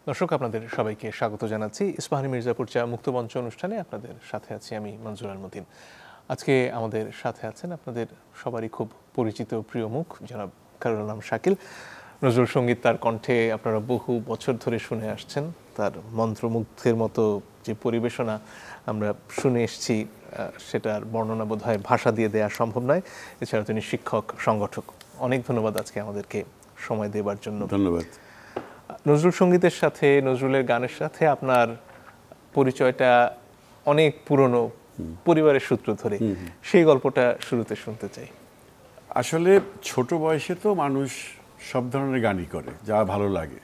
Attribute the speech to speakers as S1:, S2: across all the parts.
S1: দর্শক আপনাদের সবাইকে স্বাগত জানাচ্ছি ইস্পাহানী মির্জাপুর চা মুক্তমঞ্চ অনুষ্ঠানে। আপনাদের সাথে আছি আমি মনজুর আল মতিন। আজকে আমাদের সাথে আছেন আপনাদের সবারই খুব পরিচিত প্রিয় মুখ জনাব খায়রুল আনাম শাকিল। নজরুল সঙ্গীত তার কণ্ঠে আপনারা বহু বছর ধরে শুনে আসছেন। তার মন্ত্রমুগ্ধের মতো যে পরিবেশনা আমরা শুনে এসেছি সেটার বর্ণনা বোধ হয় ভাষা দিয়ে দেওয়া সম্ভব নয়। এছাড়া তিনি শিক্ষক, সংগঠক। অনেক ধন্যবাদ আজকে আমাদেরকে সময় দেবার জন্য।
S2: ধন্যবাদ।
S1: নজরুল সঙ্গীতের সাথে, নজরুলের গানের সাথে আপনার পরিচয়টা অনেক পুরনো, পরিবারের সূত্র ধরে। সেই গল্পটা শুরুতে শুনতে চাই।
S2: আসলে ছোট বয়সে তো মানুষ সব ধরনের গানই করে যা ভালো লাগে,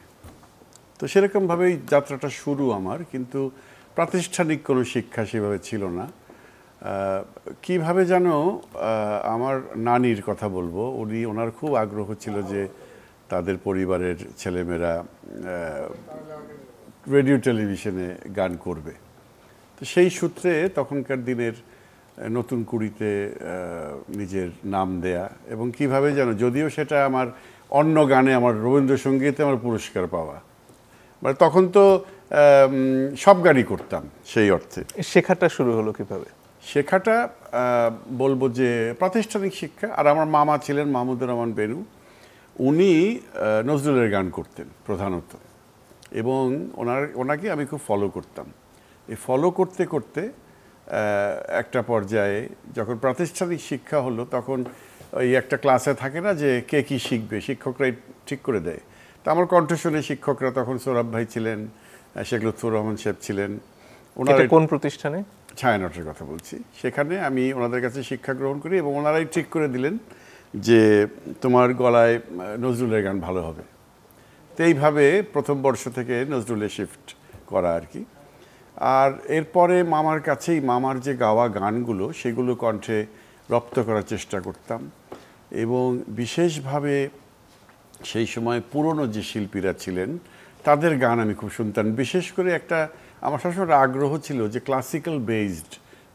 S2: তো সেরকমভাবেই যাত্রাটা শুরু আমার। কিন্তু প্রাতিষ্ঠানিক কোনো শিক্ষা সেভাবে ছিল না। কিভাবে যেন আমার নানির কথা বলবো, ওনার খুব আগ্রহ ছিল যে তাদের পরিবারের ছেলেমেয়েরা রেডিও টেলিভিশনে গান করবে। তো সেই সূত্রে তখনকার দিনের নতুন কুড়িতে নিজের নাম দেয়া, এবং কিভাবে যেন, যদিও সেটা আমার অন্য গানে, আমার রবীন্দ্রসঙ্গীতে আমার পুরস্কার পাওয়া, মানে তখন তো সব গানই করতাম। সেই অর্থে
S1: শেখাটা শুরু হলো কিভাবে?
S2: শেখাটা বলবো যে প্রাতিষ্ঠানিক শিক্ষা। আর আমার মামা ছিলেন মাহমুদুর রহমান বেনু, উনি নজরুলের গান করতেন প্রধানত, এবং ওনাকে আমি খুব ফলো করতাম। এই ফলো করতে করতে একটা পর্যায়ে যখন প্রাতিষ্ঠানিক শিক্ষা হলো, তখন ওই একটা ক্লাসে থাকে না যে কে কী শিখবে, শিক্ষকরাই ঠিক করে দেয়। তো আমার কণ্ঠ শুনে শিক্ষকরা তখন সৌরভ ভাই ছিলেন, শেখ লুৎফুর রহমান সাহেব ছিলেন।
S1: ওনারা কোন প্রতিষ্ঠানে?
S2: ছায়ানটের কথা বলছি। সেখানে আমি ওনাদের কাছে শিক্ষা গ্রহণ করি, এবং ওনারাই ঠিক করে দিলেন যে তোমার গলায় নজরুলের গান ভালো হবে। তো এইভাবে প্রথম বর্ষ থেকে নজরুলে শিফট করা আর কি। আর এরপরে মামার কাছেই মামার যে গাওয়া গানগুলো সেগুলো কণ্ঠে রপ্ত করার চেষ্টা করতাম, এবং বিশেষভাবে সেই সময় পুরনো যে শিল্পীরা ছিলেন তাদের গান আমি খুব শুনতাম। বিশেষ করে আমার সবসময় আগ্রহ ছিল যে ক্লাসিক্যাল বেসড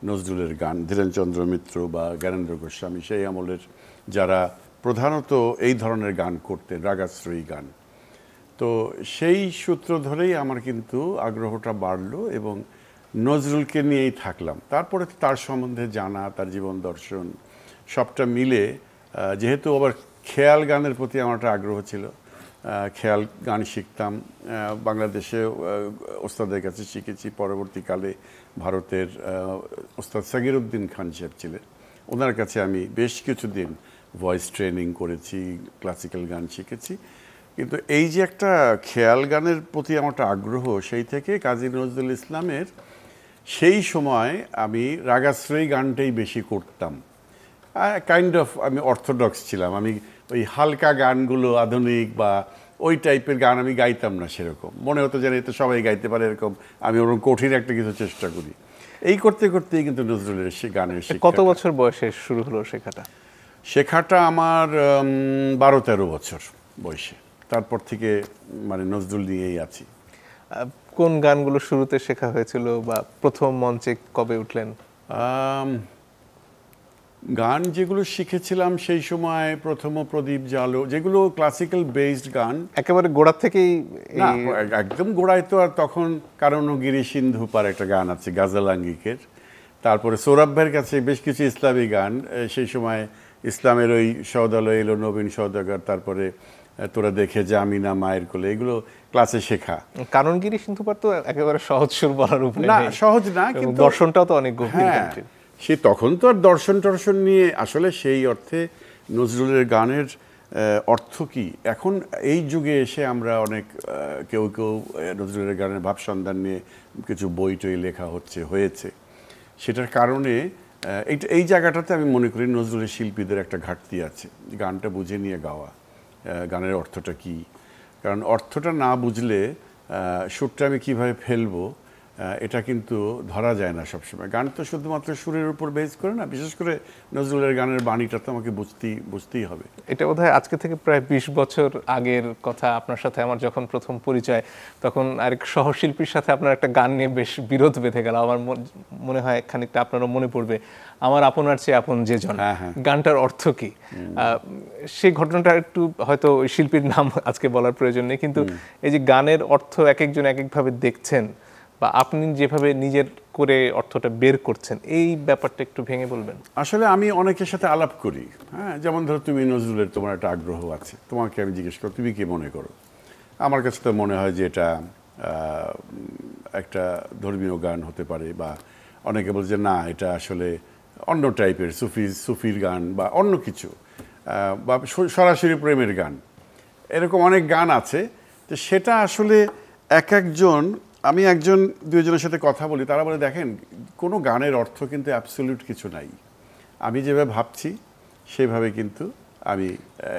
S2: নজরুলের গান, ধীরেনচন্দ্র মিত্র বা জ্ঞানেন্দ্র গোস্বামী, সেই আমলের যারা প্রধানত এই ধরনের গান করতেন, রাগাশ্রয়ী গান। তো সেই সূত্র ধরেই আমার কিন্তু আগ্রহটা বাড়লো, এবং নজরুলকে নিয়েই থাকলাম। তারপরে তার সম্বন্ধে জানা, তার জীবন দর্শন সবটা মিলে, যেহেতু আবার খেয়াল গানের প্রতি আমার একটা আগ্রহ ছিল, খেয়াল গান শিখতাম। বাংলাদেশে ওস্তাদের কাছে শিখেছি, পরবর্তীকালে ভারতের ওস্তাদ সাগিরউদ্দিন খান সাহেব ছিলেন, ওনার কাছে আমি বেশ কিছুদিন ভয়েস ট্রেনিং করেছি, ক্লাসিক্যাল গান শিখেছি। কিন্তু এই যে একটা খেয়াল গানের প্রতি আমার একটা আগ্রহ, সেই থেকে কাজী নজরুল ইসলামের সেই সময় আমি রাগাশ্রয়ী গানটাই বেশি করতাম। কাইন্ড অফ আমি অর্থোডক্স ছিলাম। আমি ওই হালকা গানগুলো, আধুনিক বা ওই টাইপের গান আমি গাইতাম না সেরকম। মনে হতো যেন এতে সবাই গাইতে পারে এরকম, আমি ওরকম কঠিন একটা কিছু চেষ্টা করি। এই করতে করতেই কিন্তু নজরুলের গানের শিক্ষা।
S1: কত বছর বয়সে শুরু হলো শেখাটা?
S2: শেখাটা আমার 12-13 বছর বয়সে। তারপর থেকে মানে নজরুল নিয়েই আছি।
S1: কোন গানগুলো শুরুতে শেখা হয়েছিল, বা প্রথম মঞ্চে কবে উঠলেন?
S2: গান যেগুলো শিখেছিলাম সেই সময় প্রথম প্রদীপ জালো, যেগুলো ক্লাসিক্যাল বেসড গান,
S1: একেবারে গোড়া থেকেই?
S2: না, একদম গোড়ায় তো আর তখন কারণ গিরি সিন্ধু পার একটা গান আছে গাজাল আঙ্গিকের। তারপরে সৌরভ ভাইয়ের কাছে বেশ কিছু ইসলামী গান, সেই সময় ইসলামের ওই সওদালয় এলো নবীন সওদাগর, তারপরে তোরা দেখে যে আমি না মায়ের কোলে, এগুলো ক্লাসে শেখা।
S1: কারণগিরি সিন্ধু পার তো একেবারে সহজ সুর বলার উপরে
S2: না, সহজ না, কিন্তু
S1: দর্শনটাও তো অনেক গভীর।
S2: সে তখন তো আর দর্শন টর্শন নিয়ে আসলে সেই অর্থে নজরুলের গানের অর্থ কি, এখন এই যুগে এসে আমরা অনেক কেউ নজরুলের গানের ভাবসন্ধান নিয়ে কিছু বই টই লেখা হয়েছে। সেটার কারণে এই জায়গাটাতে আমি মনে করি নজরুলের শিল্পীদের একটা ঘাটতি আছে, গানটা বুঝে নিয়ে গাওয়া, গানের অর্থটা কি। কারণ অর্থটা না বুঝলে সুরটা আমি কীভাবে ফেলবো, এটা কিন্তু ধরা যায় না সবসময়। গান তো শুধুমাত্র সুরের উপর বেস করে না, বিশেষ করে নজরুলের গানের বাণীটা তো আমাকে বুঝতেই হবে।
S1: এটা বোধহয় আজকে থেকে প্রায় ২০ বছর আগের কথা। আপনার সাথে আমার যখন প্রথম পরিচয়, তখন আরেক সহশিল্পীর সাথে আপনার একটা গান নিয়ে বেশ বিরোধ বেঁধে গেল। আমার মনে হয় খানিকটা আপনারও মনে পড়বে, আমার আপনার চেয়ে আপন যে জন। গানটার অর্থ কি? সেই ঘটনাটা একটু হয়তো ওই শিল্পীর নাম আজকে বলার প্রয়োজন নেই, কিন্তু এই যে গানের অর্থ এক একজন এক একভাবে দেখছেন, বা আপনি যেভাবে নিজের করে অর্থটা বের করছেন, এই ব্যাপারটা একটু ভেঙে বলবেন।
S2: আসলে আমি অনেকের সাথে আলাপ করি, হ্যাঁ, যেমন ধরো তুমি নজরুলের তোমার একটা আগ্রহ আছে, তোমাকে আমি জিজ্ঞেস করি তুমি কি মনে করো। আমার কাছে তো মনে হয় যে এটা একটা ধর্মীয় গান হতে পারে, বা অনেকে বলছে না এটা আসলে অন্য টাইপের সুফির গান বা অন্য কিছু, বা সরাসরি প্রেমের গান। এরকম অনেক গান আছে। তো সেটা আসলে এক একজন, আমি একজন দুইজনের সাথে কথা বলি, তারা বলে দেখেন কোনো গানের অর্থ কিন্তু অ্যাবসলিউট কিছু নাই, আমি যেভাবে ভাবছি সেভাবে কিন্তু আমি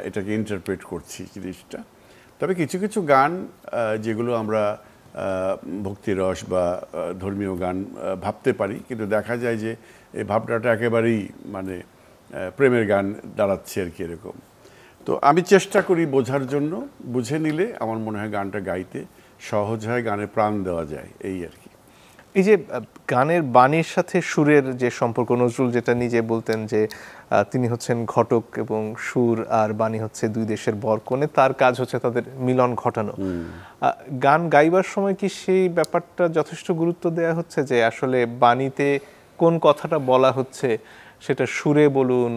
S2: এটাকে ইন্টারপ্রেট করছি জিনিসটা। তবে কিছু কিছু গান যেগুলো আমরা ভক্তিরস বা ধর্মীয় গান ভাবতে পারি, কিন্তু দেখা যায় যে এই ভাবনাটা একেবারেই মানে প্রেমের গান দাঁড়াচ্ছে আর কি, এরকম। তো আমি চেষ্টা করি বোঝার জন্য, বুঝে নিলে আমার মনে হয় গানটা গাইতে সহজ হয়, গানে প্রাণ দেওয়া যায়, এই আর কি।
S1: এই যে গানের বাণীর সাথে সুরের যে সম্পর্ক, নজরুল যেটা নিজে বলতেন যে তিনি হচ্ছেন ঘটক এবং সুর আর বাণী হচ্ছে দুই দেশের বরকনে, তার কাজ হচ্ছে তাদের মিলন ঘটানো। গান গাইবার সময় কি সেই ব্যাপারটা যথেষ্ট গুরুত্ব দেওয়া হচ্ছে যে আসলে বাণীতে কোন কথাটা বলা হচ্ছে সেটা সুরে বলুন,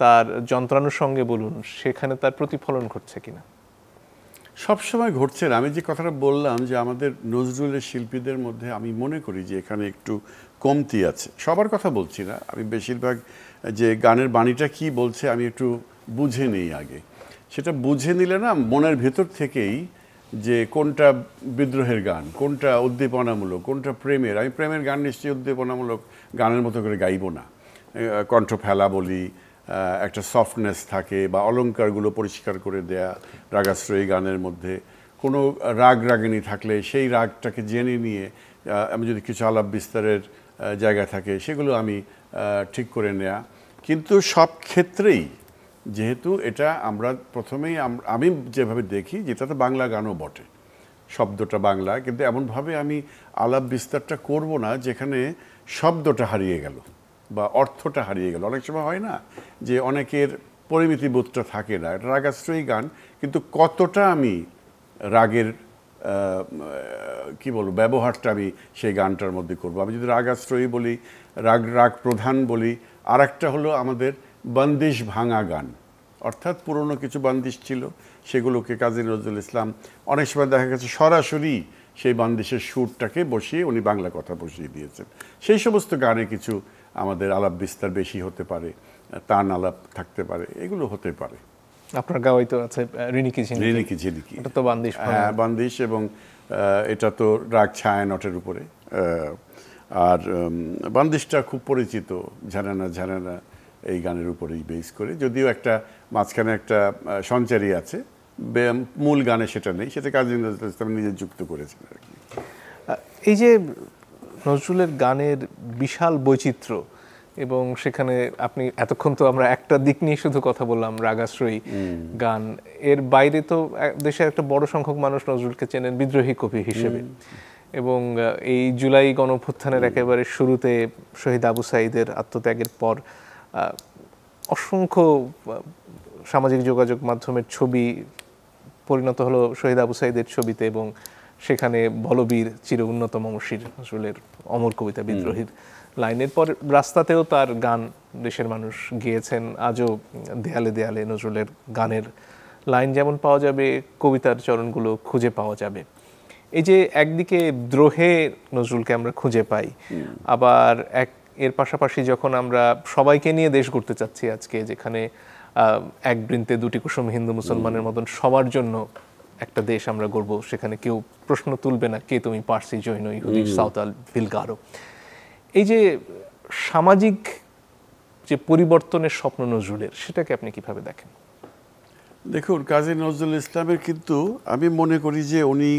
S1: তার যন্ত্রানুর সঙ্গে বলুন, সেখানে তার প্রতিফলন ঘটছে কিনা?
S2: সবসময় ঘটছে না। আমি যে কথাটা বললাম যে আমাদের নজরুলের শিল্পীদের মধ্যে আমি মনে করি যে এখানে একটু কমতি আছে। সবার কথা বলছি না, আমি বেশিরভাগ যে গানের বাণীটা কি বলছে আমি একটু বুঝে নিই আগে। সেটা বুঝে নিলে না মনের ভেতর থেকেই যে কোনটা বিদ্রোহের গান, কোনটা উদ্দীপনামূলক, কোনটা প্রেমের। আমি প্রেমের গান নিশ্চয়ই উদ্দীপনামূলক গানের মতো করে গাইব না। কণ্ঠ ফেলা বলি, একটা সফটনেস থাকে, বা অলংকারগুলো পরিষ্কার করে দেয়া রাগাশ্রয়ী গানের মধ্যে। কোনো রাগ রাগিনী থাকলে সেই রাগটাকে জেনে নিয়ে আমি যদি কিছু আলাপ বিস্তারের জায়গা থাকে সেগুলো আমি ঠিক করে নেয়া। কিন্তু সব ক্ষেত্রেই যেহেতু এটা আমরা প্রথমেই আমি যেভাবে দেখি, যেটা তো বাংলা গানও বটে, শব্দটা বাংলা, কিন্তু এমনভাবে আমি আলাপ বিস্তারটা করব না যেখানে শব্দটা হারিয়ে গেল বা অর্থটা হারিয়ে গেল। অনেক সময় হয় না যে অনেকের পরিমিতিবোধটা থাকে না, এটা রাগাশ্রয়ী গান, কিন্তু কতটা আমি রাগের কি বলবো ব্যবহারটা আমি সেই গানটার মধ্যে করব। আমি যদি রাগাশ্রয়ী বলি, রাগ প্রধান বলি, আর একটা হলো আমাদের বন্দিশ ভাঙা গান, অর্থাৎ পুরনো কিছু বন্দিশ ছিল সেগুলোকে কাজী নজরুল ইসলাম অনেক সময় দেখা গেছে সরাসরি সেই বন্দিশের সুরটাকে বসিয়ে উনি বাংলা কথা বসিয়ে দিয়েছেন। সেই সমস্ত গানে কিছু আমাদের আলাপ বিস্তার বেশি হতে পারে, তান আলাপ থাকতে পারে, এগুলো হতে পারে।
S1: আপনার গাওয়াই তো আছে রিনিকি ঝিনিকি, এটা তো বান্দিশ।
S2: হ্যাঁ, বান্দিশ, এবং এটা তো রাগ ছায়ানটের উপরে। আর বান্দিশটা খুব পরিচিত, ঝানানা ঝানানা এই গানের উপরেই বেস করে, যদিও একটা মাঝখানে একটা সঞ্চারী আছে, মূল গানে সেটা নেই, সেটা কাজী নজরুল ইসলাম নিজে যুক্ত করেছেন আর কি।
S1: এই যে নজরুলের গানের বিশাল বৈচিত্র্য, এবং সেখানে আপনি এতক্ষণ তো আমরা একটা দিক নিয়ে শুধু কথা বললাম, রাগাশ্রয়ী গান, এর বাইরে তো দেশের একটা বড় সংখ্যক মানুষ নজরুলকে চেনেন বিদ্রোহী কবি হিসেবে। এবং এই জুলাই গণঅভ্যুত্থানের একেবারে শুরুতে শহীদ আবু সাঈদের আত্মত্যাগের পর অসংখ্য সামাজিক যোগাযোগ মাধ্যমের ছবি পরিণত হলো শহীদ আবু সাঈদের ছবিতে, এবং সেখানে বলবীর চির উন্নত মমশির নজরুলের অমর কবিতা বিদ্রোহীর লাইনের পর রাস্তাতেও তার গান দেশের মানুষ গেয়েছেন। আজও দেয়ালে দেয়ালে নজরুলের গানের লাইন যেমন পাওয়া যাবে, কবিতার চরণগুলো খুঁজে পাওয়া যাবে। এই যে একদিকে দ্রোহে নজরুলকে আমরা খুঁজে পাই, আবার এর পাশাপাশি যখন আমরা সবাইকে নিয়ে দেশ গড়তে চাচ্ছি আজকে, যেখানে এক বৃন্তে দুটি কুসুম হিন্দু মুসলমানের মতন সবার জন্য একটা দেশ আমরা গড়ব, সেখানে কেউ প্রশ্ন তুলবে না কে তুমি, পার্সি, জৈন, ইহুদি, সাঁওতাল, ভিলগারো। এই যে সামাজিক যে পরিবর্তনের স্বপ্ন নজরুলের, সেটাকে আপনি কিভাবে দেখেন?
S2: দেখুন, কাজী নজরুল ইসলামের কিন্তু আমি মনে করি যে উনি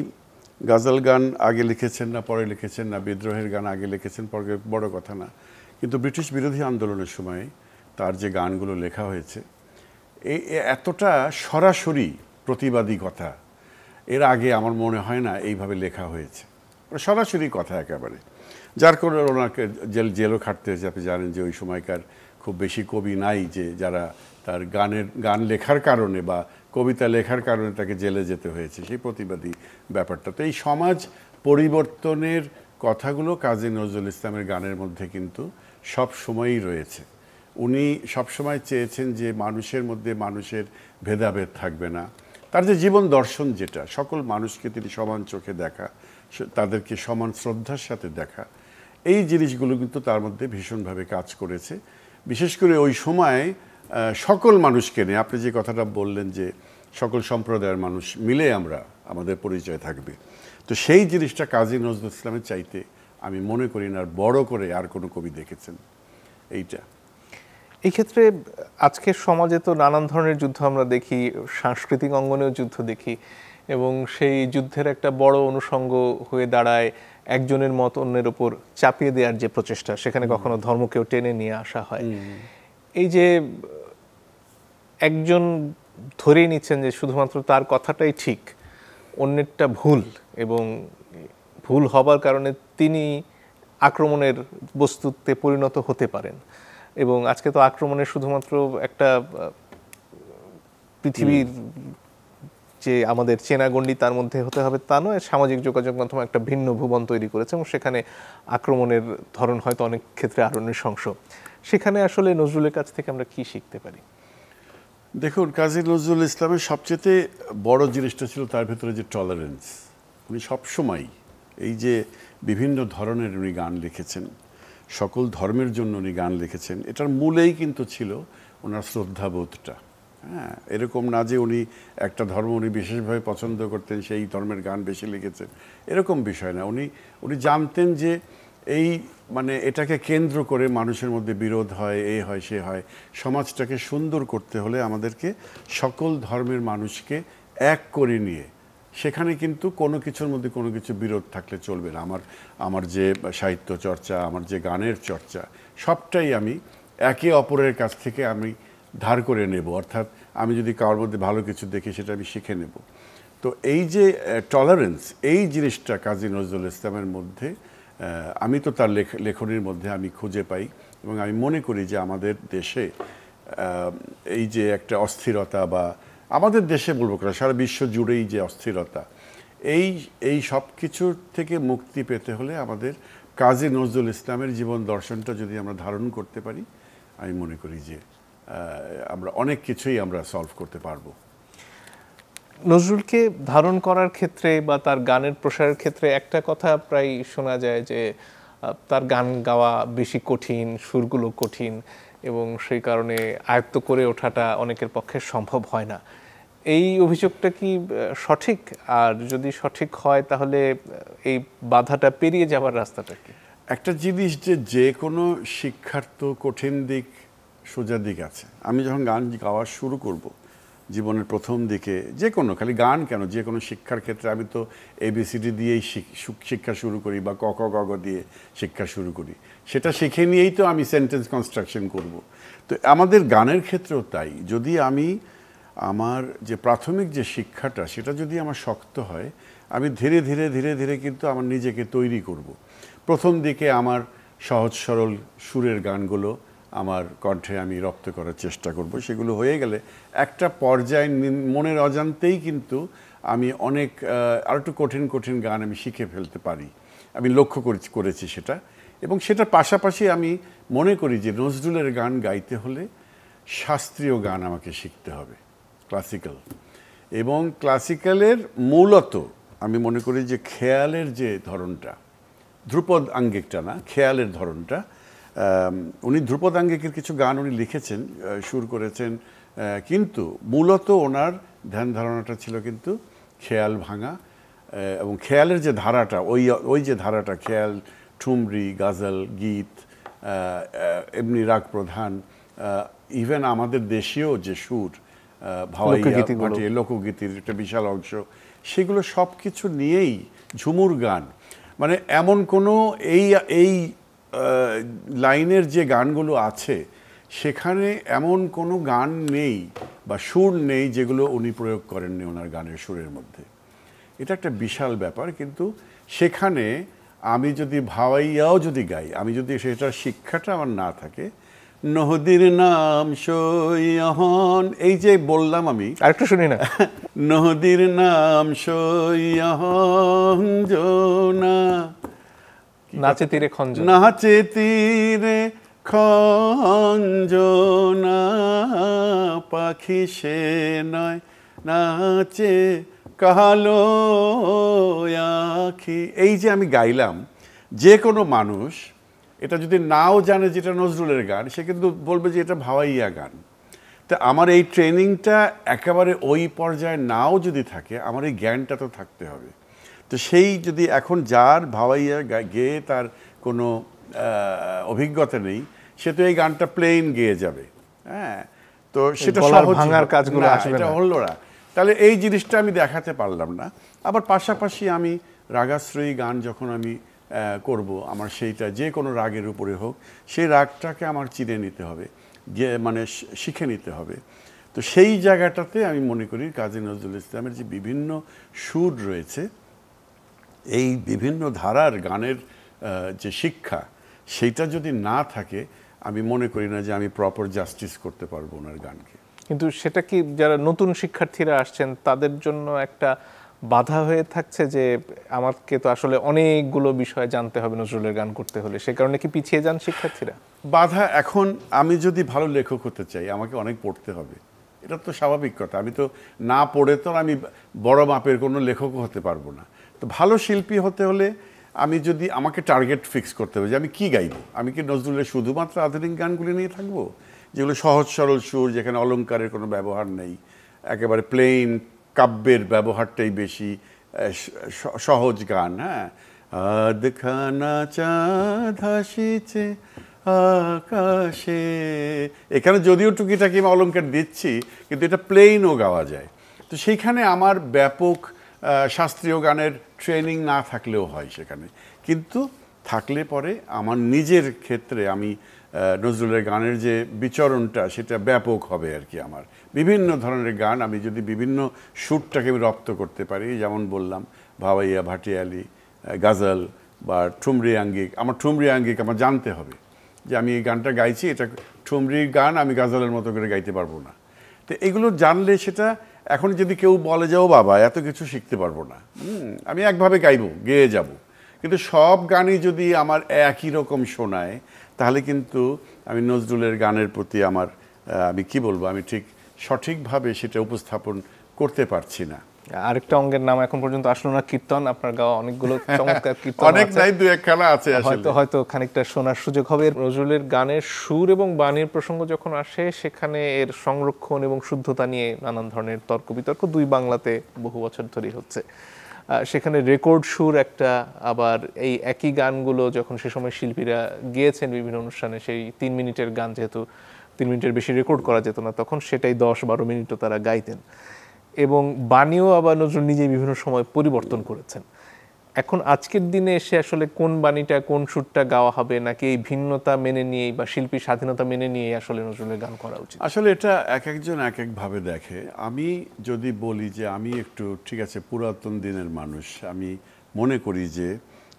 S2: গাজাল গান আগে লিখেছেন না পরে লিখেছেন, না বিদ্রোহের গান আগে লিখেছেন পরে, বড় কথা না, কিন্তু ব্রিটিশ বিরোধী আন্দোলনের সময় তার যে গানগুলো লেখা হয়েছে এতটা সরাসরি প্রতিবাদী কথা এর আগে আমার মনে হয় না এইভাবে লেখা হয়েছে, সরাসরি কথা একেবারে, যার কারণে ওনাকে জেলও খাটতে হয়েছে। আপনি জানেন যে ওই সময়কার খুব বেশি কবি নাই যে যারা তার গান লেখার কারণে বা কবিতা লেখার কারণে তাকে জেলে যেতে হয়েছে, সেই প্রতিবাদী ব্যাপারটা। তো এই সমাজ পরিবর্তনের কথাগুলো কাজী নজরুল ইসলামের গানের মধ্যে কিন্তু সব সময়ই রয়েছে। উনি সবসময় চেয়েছেন যে মানুষের মধ্যে মানুষের ভেদাভেদ থাকবে না, তার যে জীবন দর্শন যেটা, সকল মানুষকে তিনি সমান চোখে দেখা, তাদেরকে সমান শ্রদ্ধার সাথে দেখা, এই জিনিসগুলো কিন্তু তার মধ্যে ভীষণভাবে কাজ করেছে। বিশেষ করে ওই সময় সকল মানুষকে নিয়ে আপনি যে কথাটা বললেন যে সকল সম্প্রদায়ের মানুষ মিলে আমাদের পরিচয় থাকবে, তো সেই জিনিসটা কাজী নজরুল ইসলামের চাইতে আমি মনে করি না বড় করে আর কোনো কবি দেখেছেন এইটা।
S1: এই ক্ষেত্রে আজকের সমাজে তো নানান ধরনের যুদ্ধ আমরা দেখি, সাংস্কৃতিক অঙ্গনেও যুদ্ধ দেখি, এবং সেই যুদ্ধের একটা বড় অনুষঙ্গ হয়ে দাঁড়ায় একজনের মত অন্যের উপর চাপিয়ে দেওয়ার যে প্রচেষ্টা, সেখানে কখনো ধর্মকেও টেনে নিয়ে আসা হয়। এই যে একজন ধরেই নিচ্ছেন যে শুধুমাত্র তার কথাটাই ঠিক, অন্যেরটা ভুল, এবং ভুল হবার কারণে তিনি আক্রমণের বস্তুতে পরিণত হতে পারেন। এবং আজকে তো আক্রমণের শুধুমাত্র একটা পৃথিবীর যে আমাদের চেনা গণ্ডি তার মধ্যে হতে হবে তা নয়, সামাজিক যোগাযোগ মাধ্যম একটা ভিন্ন ভুবন তৈরি করেছে, এবং সেখানে আক্রমণের ধরন হয়তো অনেক ক্ষেত্রে আরও নৃশংস। সেখানে আসলে নজরুলের কাছ থেকে আমরা কি শিখতে পারি?
S2: দেখুন, কাজী নজরুল ইসলামের সবচেয়ে বড় জিনিসটা ছিল তার ভেতরে যে টলারেন্স। উনি সবসময় এই যে বিভিন্ন ধরনের উনি গান লিখেছেন, সকল ধর্মের জন্য উনি গান লিখেছেন, এটার মূলেই কিন্তু ছিল ওনার শ্রদ্ধাবোধটা। হ্যাঁ, এরকম না যে উনি একটা ধর্ম উনি বিশেষভাবে পছন্দ করতেন সেই ধর্মের গান বেশি লিখেছেন, এরকম বিষয় না। উনি জানতেন যে এই এটাকে কেন্দ্র করে মানুষের মধ্যে বিরোধ হয়, এ হয় সে হয়, সমাজটাকে সুন্দর করতে হলে আমাদেরকে সকল ধর্মের মানুষকে এক করে নিয়ে, সেখানে কিন্তু কোনো কিছুর মধ্যে কোনো কিছু বিরোধ থাকলে চলবে না। আমার যে সাহিত্য চর্চা, আমার যে গানের চর্চা, সবটাই আমি একে অপরের কাছ থেকে আমি ধার করে নেব, অর্থাৎ আমি যদি কারোর মধ্যে ভালো কিছু দেখি সেটা আমি শিখে নেব। তো এই যে টলারেন্স, এই জিনিসটা কাজী নজরুল ইসলামের মধ্যে আমি তো তার লেখনীর মধ্যে আমি খুঁজে পাই, এবং আমি মনে করি যে আমাদের দেশে এই যে একটা অস্থিরতা, বা আমাদের দেশে বলবো না, সারা বিশ্ব জুড়েই যে অস্থিরতা, এই সব কিছুর থেকে মুক্তি পেতে হলে আমাদের কাজী নজরুল ইসলামের জীবন দর্শনটা যদি আমরা ধারণ করতে পারি, আমি মনে করি যে আমরা অনেক কিছুই আমরা সলভ করতে পারবো।
S1: নজরুলকে ধারণ করার ক্ষেত্রে বা তার গানের প্রসারের ক্ষেত্রে একটা কথা প্রায় শোনা যায় যে তার গান গাওয়া বেশি কঠিন, সুরগুলো কঠিন, এবং সেই কারণে আয়ত্ত করে ওঠাটা অনেকের পক্ষে সম্ভব হয় না। এই অভিযোগটা কি সঠিক? আর যদি সঠিক হয় তাহলে এই বাধাটা পেরিয়ে যাওয়ার রাস্তাটা কি?
S2: একটা জিনিস যে কোনো শিক্ষার তো কঠিন দিক, সোজা দিক আছে। আমি যখন গান গাওয়া শুরু করব জীবনের প্রথম দিকে, যে কোনো, খালি গান কেন, যে কোনো শিক্ষার ক্ষেত্রে আমি তো ABCD দিয়েই শিক্ষা শুরু করি, বা ক খ গ ঘ দিয়ে শিক্ষা শুরু করি, সেটা শিখে নিয়েই তো আমি সেন্টেন্স কনস্ট্রাকশন করব। তো আমাদের গানের ক্ষেত্রেও তাই, যদি আমি আমার যে প্রাথমিক যে শিক্ষাটা সেটা যদি আমার শক্ত হয়, আমি ধীরে ধীরে ধীরে ধীরে কিন্তু আমার নিজেকে তৈরি করব। প্রথম দিকে আমার সহজ সরল সুরের গানগুলো আমার কণ্ঠে আমি রপ্ত করার চেষ্টা করব, সেগুলো হয়ে গেলে একটা পর্যায়ে মনের অজান্তেই কিন্তু আমি অনেক আর একটু কঠিন কঠিন গান আমি শিখে ফেলতে পারি। আমি লক্ষ্য করেছি সেটা, এবং সেটার পাশাপাশি আমি মনে করি যে নজরুলের গান গাইতে হলে শাস্ত্রীয় গান আমাকে শিখতে হবে, ক্লাসিক্যাল। এবং ক্লাসিক্যালের মূলত আমি মনে করি যে খেয়ালের যে ধরনটা, ধ্রুপদ আঙ্গিকটা না, খেয়ালের ধরনটা, উনি ধ্রুপদ আঙ্গিকের কিছু গান উনি লিখেছেন, সুর করেছেন, কিন্তু মূলত ওনার ধ্যান ধারণাটা ছিল কিন্তু খেয়াল ভাঙা, এবং খেয়ালের যে ধারাটা, ওই যে ধারাটা, খেয়াল, ঠুমরি, গাজল, গীত, এমনি রাগ প্রধান, ইভেন আমাদের দেশীয় যে সুর, ভাওয়াইয়া, ভাটিয়া, লোকগীতির একটা বিশাল অংশ, সেগুলো সব কিছু নিয়েই ঝুমুর গান, মানে এমন কোনো এই এই লাইনের যে গানগুলো আছে সেখানে এমন কোনো গান নেই বা সুর নেই যেগুলো উনি প্রয়োগ করেননি ওনার গানের সুরের মধ্যে। এটা একটা বিশাল ব্যাপার। কিন্তু সেখানে আমি যদি ভাওয়াইয়াও যদি গাই, আমি যদি সেটার শিক্ষাটা আমার না থাকে, নদীর নাম সৈয়হন, এই যে বললাম আমি,
S1: আরেকটু শুনি না।
S2: নদীর নাম সৈয়হন জোনা,
S1: নাচে তীরে খঞ্জন,
S2: নাচে তীরে খঞ্জনা, পাখি সে নয় নাচে কালো আখি। এই যে আমি গাইলাম, যে কোনো মানুষ এটা যদি নাও জানে যেটা নজরুলের গান, সে কিন্তু বলবে যে এটা ভাওয়াইয়া গান। তা আমার এই ট্রেনিংটা একেবারে ওই পর্যায়ে নাও যদি থাকে, আমার এই জ্ঞানটা তো থাকতে হবে। তো সেই যদি এখন যার ভাওয়াইয়া গেয়ে তার কোনো অভিজ্ঞতা নেই, সে তো এই গানটা প্লেন গেয়ে যাবে। হ্যাঁ, তো সেটা সহজ
S1: ভাঙার কাজগুলো আসবে না,
S2: হলো না। তাহলে এই জিনিসটা আমি দেখাতে পারলাম না। আবার পাশাপাশি আমি রাগাশ্রয়ী গান যখন আমি করব, আমার সেইটা যে কোনো রাগের উপরে হোক, সেই রাগটাকে আমার চিনে নিতে হবে, যে মানে শিখে নিতে হবে। তো সেই জায়গাটাতে আমি মনে করি কাজী নজরুল ইসলামের যে বিভিন্ন সুর রয়েছে, এই বিভিন্ন ধারার গানের যে শিক্ষা, সেইটা যদি না থাকে, আমি মনে করি না যে আমি প্রপার জাস্টিস করতে পারবো ওনার গানকে।
S1: কিন্তু সেটা কি যারা নতুন শিক্ষার্থীরা আসছেন তাদের জন্য একটা বাধা হয়ে থাকছে যে আমাকে তো আসলে অনেকগুলো বিষয় জানতে হবে নজরুলের গান করতে হলে, সে কারণে কি পিছিয়ে যান শিক্ষার্থীরা?
S2: বাধা, এখন আমি যদি ভালো লেখক হতে চাই আমাকে অনেক পড়তে হবে, এটা তো স্বাভাবিক কথা। আমি তো না পড়ে তো আমি বড় মাপের কোনো লেখকও হতে পারবো না। তো ভালো শিল্পী হতে হলে আমি যদি আমাকে টার্গেট ফিক্স করতে হবে যে আমি কি গাইবো। আমি কি নজরুলের শুধুমাত্র আধুনিক গানগুলি নিয়ে থাকবো, যেগুলো সহজ সরল সুর, যেখানে অলংকারের কোনো ব্যবহার নেই, একেবারে প্লেন, কাব্যের ব্যবহারটাই বেশি, সহজ গান। হ্যাঁ, আধখানা চাঁদ হাসিছে আকাশে, এখানে যদিও টুকিটাকি আমি অলংকার দিচ্ছি, কিন্তু এটা প্লেনও গাওয়া যায়। তো সেইখানে আমার ব্যাপক শাস্ত্রীয় গানের ট্রেনিং না থাকলেও হয় সেখানে, কিন্তু থাকলে পরে আমার নিজের ক্ষেত্রে আমি নজরুলের গানের যে বিচরণটা সেটা ব্যাপক হবে আর কি। আমার বিভিন্ন ধরনের গান আমি যদি বিভিন্ন সুরটাকে আমি রপ্ত করতে পারি, যেমন বললাম ভাওয়াইয়া, ভাটিয়ালি, গাজল বা ঠুমরি আঙ্গিক। আমার ঠুমরি আঙ্গিক আমার জানতে হবে যে আমি এই গানটা গাইছি, এটা ঠুমরির গান, আমি গাজলের মতো করে গাইতে পারবো না। তো এগুলো জানলে সেটা, এখন যদি কেউ বলে যাও বাবা এত কিছু শিখতে পারবো না, আমি একভাবে গাইবো, গেয়ে যাব, কিন্তু সব গানই যদি আমার একই রকম শোনায়, তাহলে কিন্তু আমি নজরুলের গানের প্রতি আমার আমি কি বলবো, আমি ঠিক সঠিকভাবে সেটা উপস্থাপন করতে পারছি না।
S1: আরেকটা অঙ্গের নাম এখন পর্যন্ত আসলো না, কীর্তন। আপনার গাওয়া অনেকগুলো চমৎকার কীর্তন
S2: অনেক নাই, দু একখানা আছে,
S1: হয়তো খানিকটা শোনার সুযোগ হবে। নজরুলের গানের সুর এবং বাণীর প্রসঙ্গ যখন আসে, সেখানে এর সংরক্ষণ এবং শুদ্ধতা নিয়ে নানান ধরনের তর্ক বিতর্ক দুই বাংলাতে বহু বছর ধরেই হচ্ছে। সেখানে রেকর্ড সুর একটা, আবার এই একই গানগুলো যখন সে সময় শিল্পীরা গেয়েছেন বিভিন্ন অনুষ্ঠানে, সেই 3 মিনিটের গান যেহেতু 3 মিনিটের বেশি রেকর্ড করা যেত না তখন, সেটাই 10-12 মিনিটও তারা গাইতেন। এবং বাণীও আবার নজরুল নিজেই বিভিন্ন সময় পরিবর্তন করেছেন। এখন আজকের দিনে এসে আসলে কোন বাণীটা, কোন সুরটা গাওয়া হবে, নাকি এই ভিন্নতা মেনে নিয়েই বা শিল্পী স্বাধীনতা মেনে নিয়েই আসলে নজরুলের গান করা উচিত?
S2: আসলে এটা এক একজন এক একভাবে দেখে। আমি যদি বলি যে আমি একটু, ঠিক আছে, পুরাতন দিনের মানুষ, আমি মনে করি যে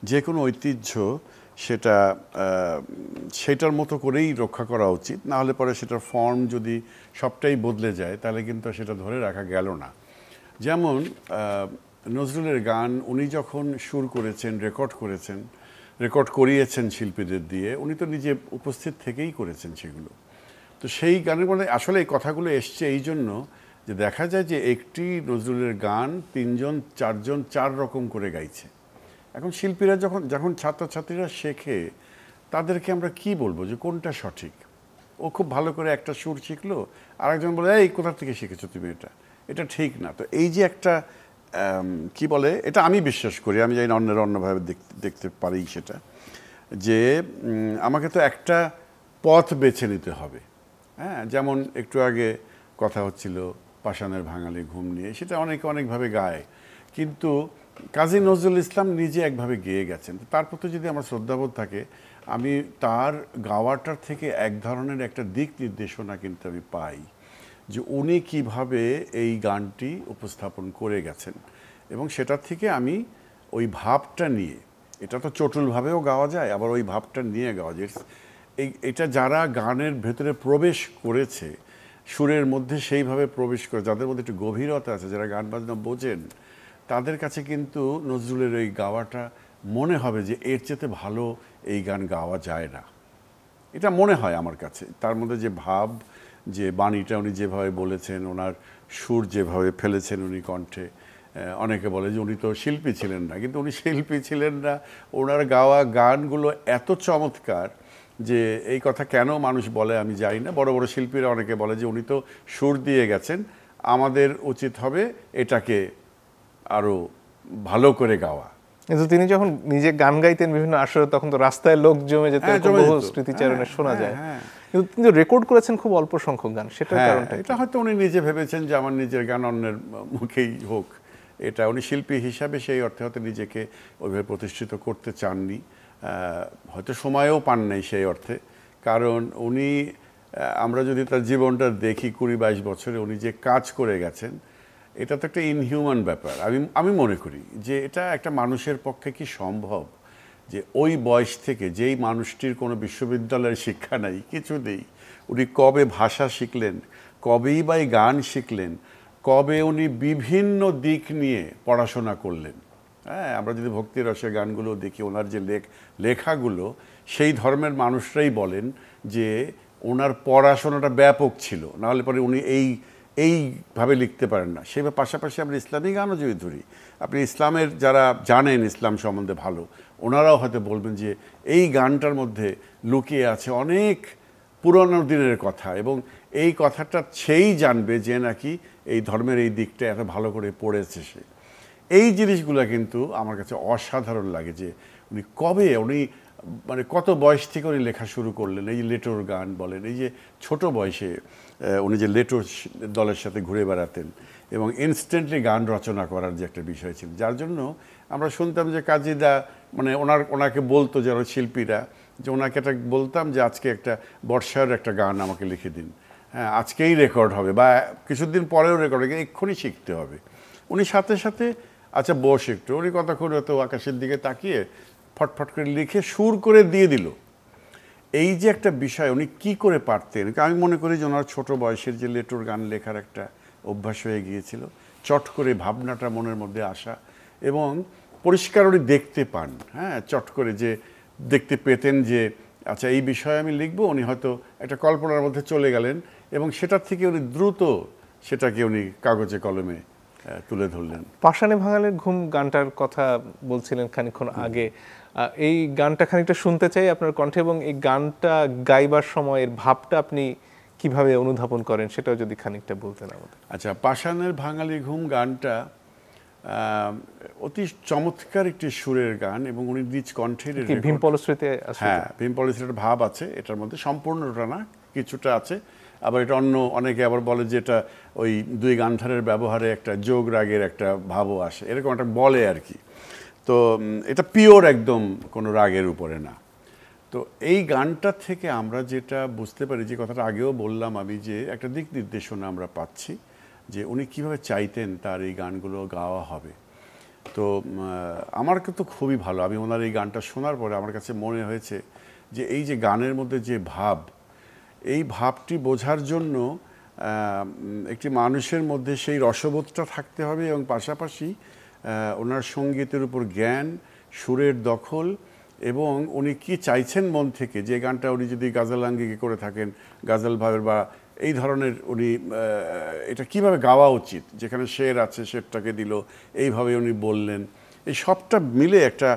S2: যে কোনো ঐতিহ্য সেটার মতো করেই রক্ষা করা উচিত। না হলে পরে সেটার ফর্ম যদি সবটাই বদলে যায়, তাহলে কিন্তু সেটা ধরে রাখা গেল না। যেমন নজরুলের গান উনি যখন সুর করেছেন, রেকর্ড করিয়েছেন শিল্পীদের দিয়ে, উনি তো নিজে উপস্থিত থেকেই করেছেন সেগুলো। তো সেই গানের মধ্যে আসলে এই কথাগুলো এসছে এই জন্য যে দেখা যায় যে একটি নজরুলের গান 3জন 4জন 4 রকম করে গাইছে। এখন শিল্পীরা যখন ছাত্রছাত্রীরা শেখে, তাদেরকে আমরা কি বলবো যে কোনটা সঠিক? ও খুব ভালো করে একটা সুর শিখলো, আরেকজন বলে এই কোথা থেকে শিখেছো তুমি, এটা ঠিক না। তো এই যে একটা কি বলে, এটা আমি বিশ্বাস করি, আমি জানি না অন্যরা অন্যভাবে দেখতে পারি, সেটা যে আমাকে তো একটা পথ বেছে নিতে হবে। হ্যাঁ, যেমন একটু আগে কথা হচ্ছিল পাষাণের ভাঙালি ঘুম নিয়ে, সেটা অনেকভাবে গায়, কিন্তু কাজী নজরুল ইসলাম নিজে একভাবে গেয়ে গেছেন, তার প্রতি যদি আমার শ্রদ্ধাবোধ থাকে, আমি তার গাওয়াটার থেকে এক ধরনের একটা দিক নির্দেশনা কিন্তু আমি পাই, যে উনি কিভাবে এই গানটি উপস্থাপন করে গেছেন, এবং সেটার থেকে আমি ওই ভাবটা নিয়ে, এটা তো চটুলভাবেও গাওয়া যায়, আবার ওই ভাবটা নিয়ে গাওয়া যায়। এটা যারা গানের ভেতরে প্রবেশ করেছে, সুরের মধ্যে সেইভাবে প্রবেশ করে, যাদের মধ্যে একটু গভীরতা আছে, যারা গান বাজনা বোঝেন, তাদের কাছে কিন্তু নজরুলের এই গাওয়াটা মনে হবে যে এর চেয়ে ভালো এই গান গাওয়া যায় না। এটা মনে হয় আমার কাছে। তার মধ্যে যে ভাব, যে বাণীটা উনি যেভাবে বলেছেন, ওনার সুর যেভাবে ফেলেছেন উনি কণ্ঠে, অনেকে বলে যে উনি তো শিল্পী ছিলেন না, কিন্তু উনি শিল্পী ছিলেন না। ওনার গাওয়া গানগুলো এত চমৎকার যে এই কথা কেন মানুষ বলে আমি জানি না। বড় বড় শিল্পীরা অনেকে বলে যে উনি তো সুর দিয়ে গেছেন, আমাদের উচিত হবে এটাকে আরও ভালো করে গাওয়া।
S1: কিন্তু তিনি যখন নিজে গান গাইতেন বিভিন্ন আসরে, তখন তো রাস্তায় লোক জমে যেত, বহু স্মৃতিচারণে শোনা যায়। কিন্তু তিনি রেকর্ড করেছেন খুব অল্প সংখ্যক গান, সেটার কারণটা
S2: এটা হয়তো উনি নিজে ভেবেছেন যে আমার নিজের গান অন্যের মুখেই হোক। এটা উনি শিল্পী হিসাবে সেই অর্থে হয়তো নিজেকে ওইভাবে প্রতিষ্ঠিত করতে চাননি, হয়তো সময়ও পান নাই সেই অর্থে। কারণ উনি, আমরা যদি তার জীবনটা দেখি, 20-22 বছরে উনি যে কাজ করে গেছেন, এটা তো একটা ইনহিউম্যান ব্যাপার। আমি মনে করি যে এটা একটা মানুষের পক্ষে কি সম্ভব যে ওই বয়স থেকে, যেই মানুষটির কোনো বিশ্ববিদ্যালয়ের শিক্ষা নাই, কিছু নেই, উনি কবে ভাষা শিখলেন, কবেই বা গান শিখলেন, কবে উনি বিভিন্ন দিক নিয়ে পড়াশোনা করলেন। হ্যাঁ, আমরা যদি ভক্তি রসের গানগুলো দেখি, ওনার যে লেখাগুলো, সেই ধর্মের মানুষরাই বলেন যে ওনার পড়াশোনাটা ব্যাপক ছিল, নাহলে পরে উনি এইভাবে লিখতে পারেন না। সেই পাশাপাশি আমরা ইসলামী গানও যদি ধরি, আপনি ইসলামের যারা জানেন ইসলাম সম্বন্ধে ভালো, ওনারাও হয়তো বলবেন যে এই গানটার মধ্যে লুকিয়ে আছে অনেক পুরনো দিনের কথা, এবং এই কথাটা সেই জানবে যে নাকি এই ধর্মের এই দিকটা এত ভালো করে পড়েছে সে। এই জিনিসগুলো কিন্তু আমার কাছে অসাধারণ লাগে যে উনি মানে কত বয়স থেকে উনি লেখা শুরু করলেন। এই যে লেটোর গান বলেন, এই যে ছোট বয়সে উনি যে লেটোর দলের সাথে ঘুরে বেড়াতেন এবং ইনস্ট্যান্টলি গান রচনা করার যে একটা বিষয় ছিল, যার জন্য আমরা শুনতাম যে কাজীদা মানে ওনাকে বলতো যারা শিল্পীরা, যে ওনাকে একটা বলতাম যে আজকে একটা বর্ষার একটা গান আমাকে লিখে দিন, হ্যাঁ আজকেই রেকর্ড হবে বা কিছুদিন পরেও রেকর্ড হবে, এক্ষুনি শিখতে হবে। উনি সাথে সাথে আচ্ছা বস একটু, উনি কতক্ষণ হতো আকাশের দিকে তাকিয়ে ফটফট করে লিখে সুর করে দিয়ে দিল। এই যে একটা বিষয় উনি কি করে পারতেন, আমি মনে করি যে ওনার ছোটো বয়সের যে লেটোর গান লেখার একটা অভ্যাস হয়ে গিয়েছিল, চট করে ভাবনাটা মনের মধ্যে আসা, এবং পরিষ্কার উনি দেখতে পান, হ্যাঁ চট করে যে দেখতে পেতেন যে আচ্ছা এই বিষয়ে আমি লিখবো, উনি হয়তো একটা কল্পনার মধ্যে চলে গেলেন এবং সেটার থেকে উনি দ্রুত সেটাকে উনি কাগজে কলমে তুলে ধরলেন।
S1: পাষাণে ভাঙালের ঘুম গানটার কথা বলছিলেন খানিকক্ষণ আগে, এই গানটা খানিকটা শুনতে চাই আপনার কণ্ঠে, এবং এই গানটা গাইবার সময়ের ভাবটা আপনি কিভাবে অনুধাবন করেন সেটাও যদি খানিকটা বলতেন আমাদের।
S2: আচ্ছা, পাষাণের ভাঙালি ঘুম গানটা অতি চমৎকার একটি সুরের গান, এবং উনি নিজ কণ্ঠের
S1: ভীম ফলশ্রুতিতে আছে।
S2: হ্যাঁ, ভীম ফলশ্রুতির ভাব আছে এটার মধ্যে, সম্পূর্ণটা না, কিছুটা আছে। আবার এটা অনেকে আবার বলে যে এটা ওই দুই গান্ধারের ব্যবহারে একটা যোগ রাগের একটা ভাবও আসে, এরকম একটা বলে আর কি। তো এটা পিওর একদম কোনো রাগের উপরে না। তো এই গানটা থেকে আমরা যেটা বুঝতে পারি, যে কথাটা আগেও বললাম আমি, যে একটা দিক নির্দেশনা আমরা পাচ্ছি যে উনি কীভাবে চাইতেন তার এই গানগুলো গাওয়া হবে। তো আমার কিন্তু খুবই ভালো, আমি ওনার এই গানটা শোনার পরে আমার কাছে মনে হয়েছে যে এই যে গানের মধ্যে যে ভাব, এই ভাবটি বোঝার জন্য একটি মানুষের মধ্যে সেই রসবোধটা থাকতে হবে, এবং পাশাপাশি ওনার সঙ্গীতের উপর জ্ঞান, সুরের দখল, এবং উনি কি চাইছেন মন থেকে, যে গানটা উনি যদি গাজাল আঙ্গিকে করে থাকেন, গাজাল ভাবের বা এই ধরনের, উনি এটা কিভাবে গাওয়া উচিত, যেখানে শের আছে শেরটাকে দিল, এইভাবে উনি বললেন, এই সবটা মিলে একটা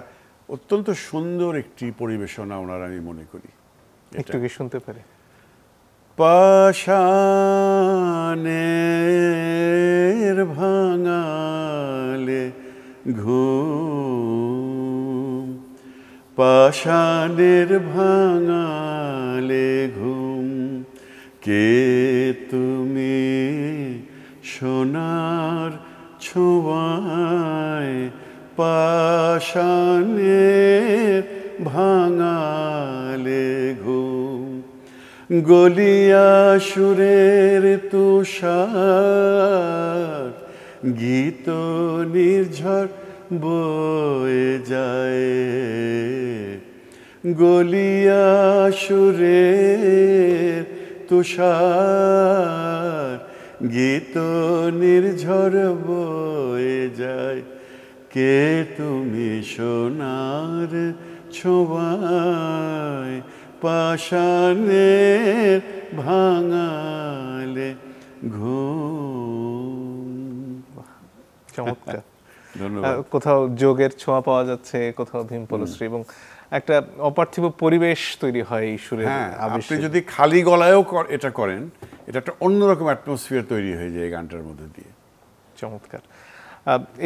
S2: অত্যন্ত সুন্দর একটি পরিবেশনা ওনার আমি মনে করি।
S1: একটু কি শুনতে পারি?
S2: পাষাণের ভাঙালে ঘুম, পাষাণের ভাঙালে ঘুম, কে তুমি সোনার ছোঁয়ায় পাষাণের ভাঙালে ঘুম, গলিয়া সুরের তুষার, গীত নির্ঝর বয়ে যায়, গলিয়া সুরের তুষার, গীত নির্ঝর বয়ে যায়। কে তুমি সোনার ছোঁয়ায় পাষাণের ভাঙালে ঘুম।
S1: চমৎকার।
S2: ধন্যবাদ।
S1: কোথাও যোগের ছোঁয়া পাওয়া যাচ্ছে, কোথাও ভীমপলশ্রী, এবং একটা অপার্থিব পরিবেশ তৈরি হয় এই সুরের
S2: আপনি
S1: আবেশে।
S2: যদি খালি গলায়ও এটা করেন, এটা একটা অন্যরকম অ্যাটমসফিয়ার তৈরি হয়ে যায় এই গানটার মধ্যে দিয়ে।
S1: চমৎকার।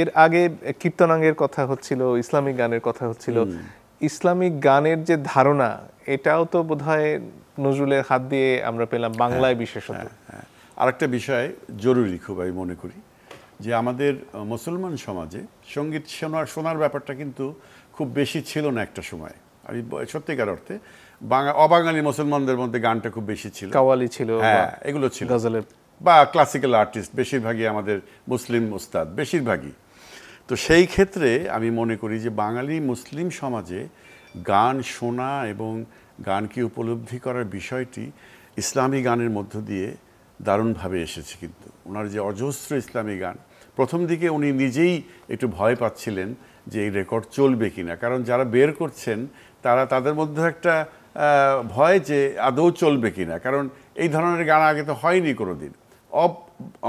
S1: এর আগে কীর্তনাঙ্গের কথা হচ্ছিল, ইসলামিক গানের কথা হচ্ছিল। ইসলামিক গানের যে ধারণা, এটাও তো বোধহয় নজরুলের হাত দিয়ে আমরা পেলাম, বাংলায় বিশেষত।
S2: আরেকটা বিষয় জরুরি খুব আমি মনে করি, যে আমাদের মুসলমান সমাজে সঙ্গীত শোনার ব্যাপারটা কিন্তু খুব বেশি ছিল না একটা সময়। আমি সত্যিকার অর্থে অবাঙালি মুসলমানদের মধ্যে গানটা খুব বেশি ছিল,
S1: কাওয়ালি ছিল,
S2: হ্যাঁ এগুলো ছিল,
S1: গজলের
S2: বা ক্লাসিক্যাল আর্টিস্ট বেশিরভাগই আমাদের মুসলিম ওস্তাদ বেশিরভাগই। তো সেই ক্ষেত্রে আমি মনে করি যে বাঙালি মুসলিম সমাজে গান শোনা এবং গানকে উপলব্ধি করার বিষয়টি ইসলামী গানের মধ্য দিয়ে দারুণভাবে এসেছে। কিন্তু ওনার যে অজস্র ইসলামী গান, প্রথম দিকে উনি নিজেই একটু ভয় পাচ্ছিলেন যে এই রেকর্ড চলবে কিনা, কারণ যারা বের করছেন তাদের মধ্যে একটা ভয় যে আদৌ চলবে কিনা, কারণ এই ধরনের গান আগে তো হয়নি কোনোদিন,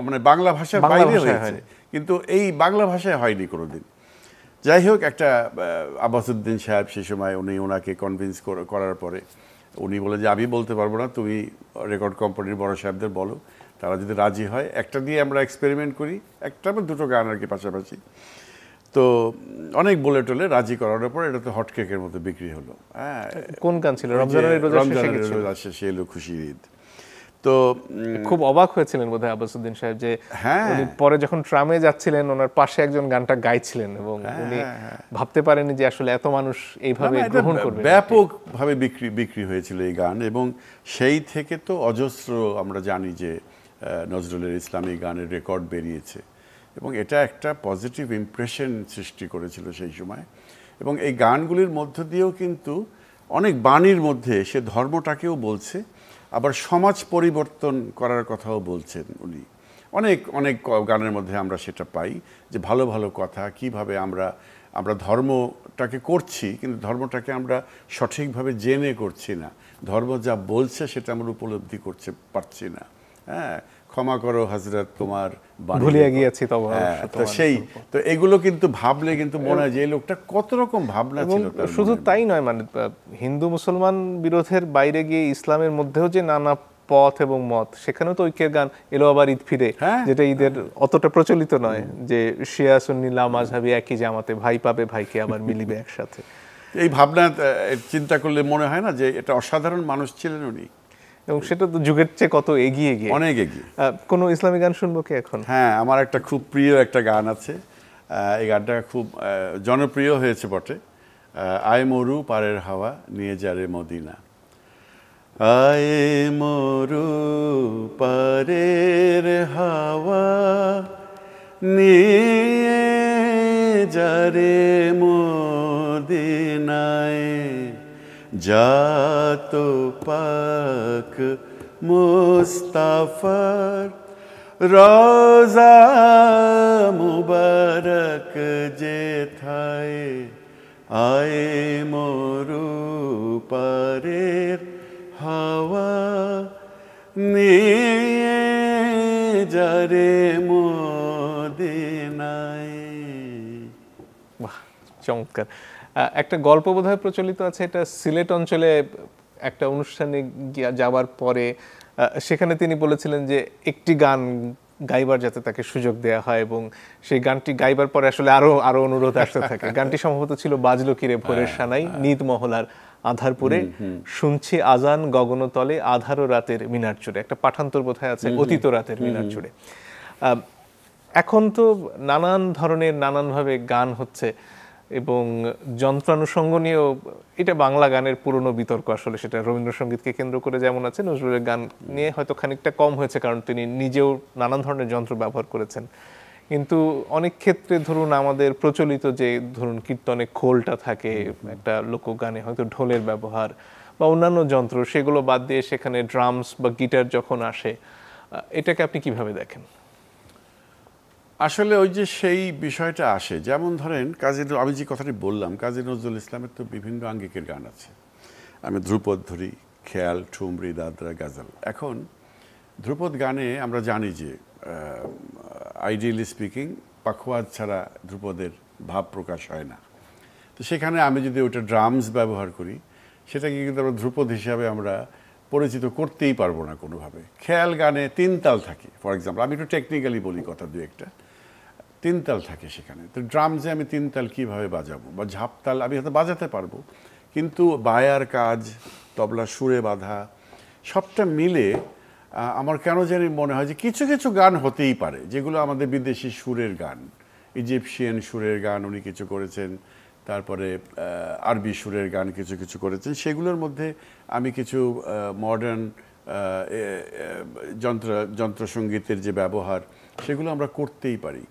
S2: মানে বাংলা ভাষার বাইরে হয়েছে, কিন্তু এই বাংলা ভাষায় হয়নি কোনোদিন। যাই হোক, একটা আব্বাসউদ্দিন সাহেব সেই সময় ওনাকে কনভিন্স করার পরে উনি বলে যে আমি বলতে পারবো না, তুমি রেকর্ড কোম্পানির বড় সাহেবদের বলো, তারা যদি রাজি হয় একটা দিয়ে আমরা এক্সপেরিমেন্ট করি, একটা বা দুটো গান আর কি পাশাপাশি। তো অনেক বলে টলে রাজি করানোর পর এটা তো হটকেকের মতো বিক্রি হলো। হ্যাঁ,
S1: কোন গান ছিল? রমজানের
S2: রোজা শেষে এলো খুশির ঈদ। তো
S1: খুব অবাক হয়েছিলেন বোধহয় আব্বাসউদ্দিন সাহেব যে উনি পরে যখন ট্রামে যাচ্ছিলেন ওনার পাশে একজন গানটা গাইছিলেন, এবং উনি ভাবতে পারেনি যে আসলে এত মানুষ এইভাবে গ্রহণ করবে।
S2: ব্যাপকভাবে বিক্রি হয়েছিল এই গান, এবং সেই থেকে তো অজস্র আমরা জানি যে নজরুলের ইসলামী গানের রেকর্ড বেরিয়েছে, এবং এটা একটা পজিটিভ ইমপ্রেশন সৃষ্টি করেছিল সেই সময়। এবং এই গানগুলির মধ্য দিয়েও কিন্তু অনেক বাণীর মধ্যে সে ধর্মটাকেও বলছে, আবার সমাজ পরিবর্তন করার কথাও বলছেন উনি। অনেক অনেক গানের মধ্যে আমরা সেটা পাই যে ভালো ভালো কথা, কিভাবে আমরা ধর্মটাকে করছি, কিন্তু ধর্মটাকে আমরা সঠিকভাবে জেনে করছি না, ধর্ম যা বলছে সেটা আমরা উপলব্ধি করতে পারছি না। হ্যাঁ, ক্ষমা করো হযরত তোমার
S1: ভুলিয়া গিয়েছি তবে।
S2: তো এগুলো কিন্তু ভাবলে কিন্তু মনে হয় যে এই লোকটা কত রকম ভাবনা ছিল।
S1: শুধু তাই নয়, মানে হিন্দু মুসলমান বিরোধের বাইরে গিয়ে ইসলামের মধ্যেও যে নানা পথ এবং মত, সেখানেও তো ঐক্যের গান এলো আবার ঈদ ফিরে, যেটা ঈদের অতটা প্রচলিত নয়, যে শিয়া সুন্নি লা মাযহাবি একই জামাতে, ভাই পাবে ভাইকে আবার মিলিবে একসাথে।
S2: এই ভাবনা চিন্তা করলে মনে হয় না যে এটা অসাধারণ মানুষ ছিলেন উনি,
S1: এবং সেটা তো যুগের চেয়ে কত এগিয়ে গিয়ে,
S2: অনেক এগিয়ে।
S1: কোনো ইসলামী গান শুনবো কি এখন?
S2: হ্যাঁ, আমার একটা খুব প্রিয় একটা গান আছে, এই গানটা খুব জনপ্রিয় হয়েছে বটে। আয় মরু পারের হাওয়া নিয়ে যারে মদিনা, আয় মরু পারের হাওয়া নিয়ে যারে মদিনায়, জাত পাক মুস্তাফার রোজা মুবারক যেথায়, আয় মরু পারের হাওয়া নিয়ে যারে মদিনায়।
S1: বাহ, চমৎকার। একটা গল্প বোধহয় প্রচলিত আছে, এটা সিলেট অঞ্চলে একটা অনুষ্ঠানে যাওয়ার পরে সেখানে তিনি বলেছিলেন যে একটি গান গাইবার যাতে তাকে সুযোগ দেয়া হয়, এবং সেই গানটি গাইবার পরে আসলে আরো অনুরোধ আসতে থাকে। গানটি সম্ভবত ছিল বাজলো কিরে ভোরের সানাই নিদ মহলার আধারপুরে, শুনছি আজান গগনতলে আধারো রাতের মিনার চুড়ে, একটা পাঠান্তর বোধহয় আছে অতীত রাতের মিনার চুড়ে। এখন তো নানান ধরনের নানানভাবে গান হচ্ছে এবং যন্ত্রানুষঙ্গ নিয়েও, এটা বাংলা গানের পুরনো বিতর্ক আসলে, সেটা রবীন্দ্রসঙ্গীতকে কেন্দ্র করে যেমন আছে, নজরুলের গান নিয়ে হয়তো খানিকটা কম হয়েছে কারণ তিনি নিজেও নানান ধরনের যন্ত্র ব্যবহার করেছেন। কিন্তু অনেক ক্ষেত্রে ধরুন আমাদের প্রচলিত যে ধরুন কীর্তনে খোলটা থাকে, একটা লোকগানে হয়তো ঢোলের ব্যবহার বা অন্যান্য যন্ত্র, সেগুলো বাদ দিয়ে সেখানে ড্রামস বা গিটার যখন আসে, এটাকে আপনি কিভাবে দেখেন?
S2: আসলে ওই যে সেই বিষয়টা আসে, যেমন ধরেন আমি যে কথাটি বললাম, কাজী নজরুল ইসলামের তো বিভিন্ন আঙ্গিকের গান আছে। আমি ধ্রুপদ ধরি, খেয়াল, ঠুমরি, দাদরা, গাজাল। এখন ধ্রুপদ গানে আমরা জানি যে আইডিয়ালি স্পিকিং পাখোয়াজ ছাড়া ধ্রুপদের ভাব প্রকাশ হয় না। তো সেখানে আমি যদি ওটা ড্রামস ব্যবহার করি, সেটাকে কিন্তু আমরা ধ্রুপদ হিসাবে আমরা পরিচিত করতেই পারবো না কোনোভাবে। খেয়াল গানে 3 তাল থাকে, ফর এক্সাম্পল, আমি একটু টেকনিক্যালি বলি কথা দু একটা, 3 তাল থাকে সেখানে। তো ড্রামসে আমি 3 তাল কীভাবে বাজাবো, বা ঝাপতাল আমি হয়তো বাজাতে পারবো, কিন্তু বায়ার কাজ, তবলা সুরে বাঁধা, সবটা মিলে আমার কেন জানি মনে হয় যে কিছু কিছু গান হতেই পারে যেগুলো আমাদের বিদেশি সুরের গান, ইজিপশিয়ান সুরের গান উনি কিছু করেছেন, তারপরে আরবি সুরের গান কিছু কিছু করেছেন, সেগুলোর মধ্যে আমি কিছু মডার্ন যন্ত্রসঙ্গীতের যে ব্যবহার, সেগুলো আমরা করতেই পারি।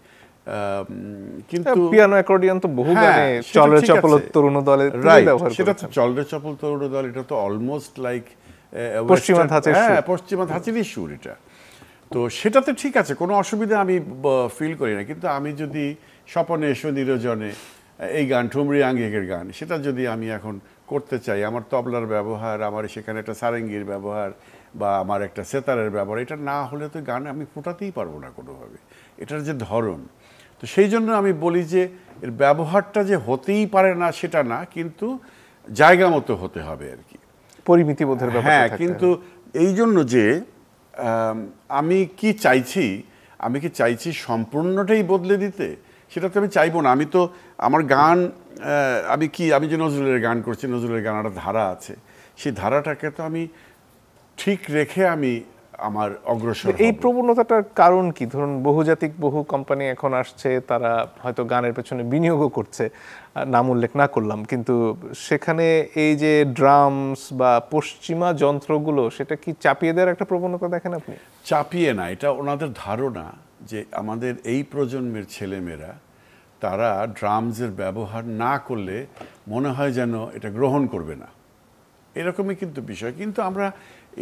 S2: কিন্তু
S1: পিয়ানো অ্যাকর্ডিয়ন তো বহু গানে, চলরে চপল তরুণ দলে ব্যবহার করেছেন।
S2: সেটা তো চলরে চপল তরুণ দল, এটা তো অলমোস্ট লাইক
S1: পশ্চিমা ধাঁচের সুর।
S2: পশ্চিমা ধাঁচেরই সুর এটা। তো সেটাতে ঠিক আছে, কোনো অসুবিধা আমি ফিল করি না। কিন্তু আমি যদি স্বপনে এসো নিরজনে এই গান, ঠুমরি আঙ্গিকের গান, সেটা যদি আমি এখন করতে চাই, আমার তবলার ব্যবহার, আমার সেখানে একটা সারেঙ্গির ব্যবহার বা আমার একটা সেতারের ব্যবহার, এটা না হলে তো গান আমি ফোটাতেই পারবো না কোনোভাবে। এটার যে ধরন, তো সেই জন্য আমি বলি যে এর ব্যবহারটা যে হতেই পারে না সেটা না, কিন্তু জায়গা মতো হতে হবে আর কি,
S1: পরিমিতিবোধের ব্যাপার।
S2: হ্যাঁ, কিন্তু এই জন্য যে আমি কি চাইছি সম্পূর্ণটাই বদলে দিতে, সেটা তো আমি চাইবো না। আমি তো আমার গান, আমি যে নজরুলের গান করছি, নজরুলের গান একটা ধারা আছে, সেই ধারাটাকে তো আমি ঠিক রেখে আমি আমার অগ্রসর।
S1: এই প্রবণতাটার কারণ কি? ধরুন বহুজাতিক বহু কোম্পানি এখন আসছে, তারা হয়তো গানের পেছনে বিনিয়োগও করছে, নাম উল্লেখ না করলাম, কিন্তু সেখানে এই যে ড্রামস বা পশ্চিমা যন্ত্রগুলো, সেটা কি চাপিয়ে দেওয়ার একটা প্রবণতা দেখেন আপনি?
S2: চাপিয়ে না, এটা ওনাদের ধারণা যে আমাদের এই প্রজন্মের ছেলেমেয়েরা, তারা ড্রামসের ব্যবহার না করলে মনে হয় যেন এটা গ্রহণ করবে না, এরকমই কিন্তু বিষয়। কিন্তু আমরা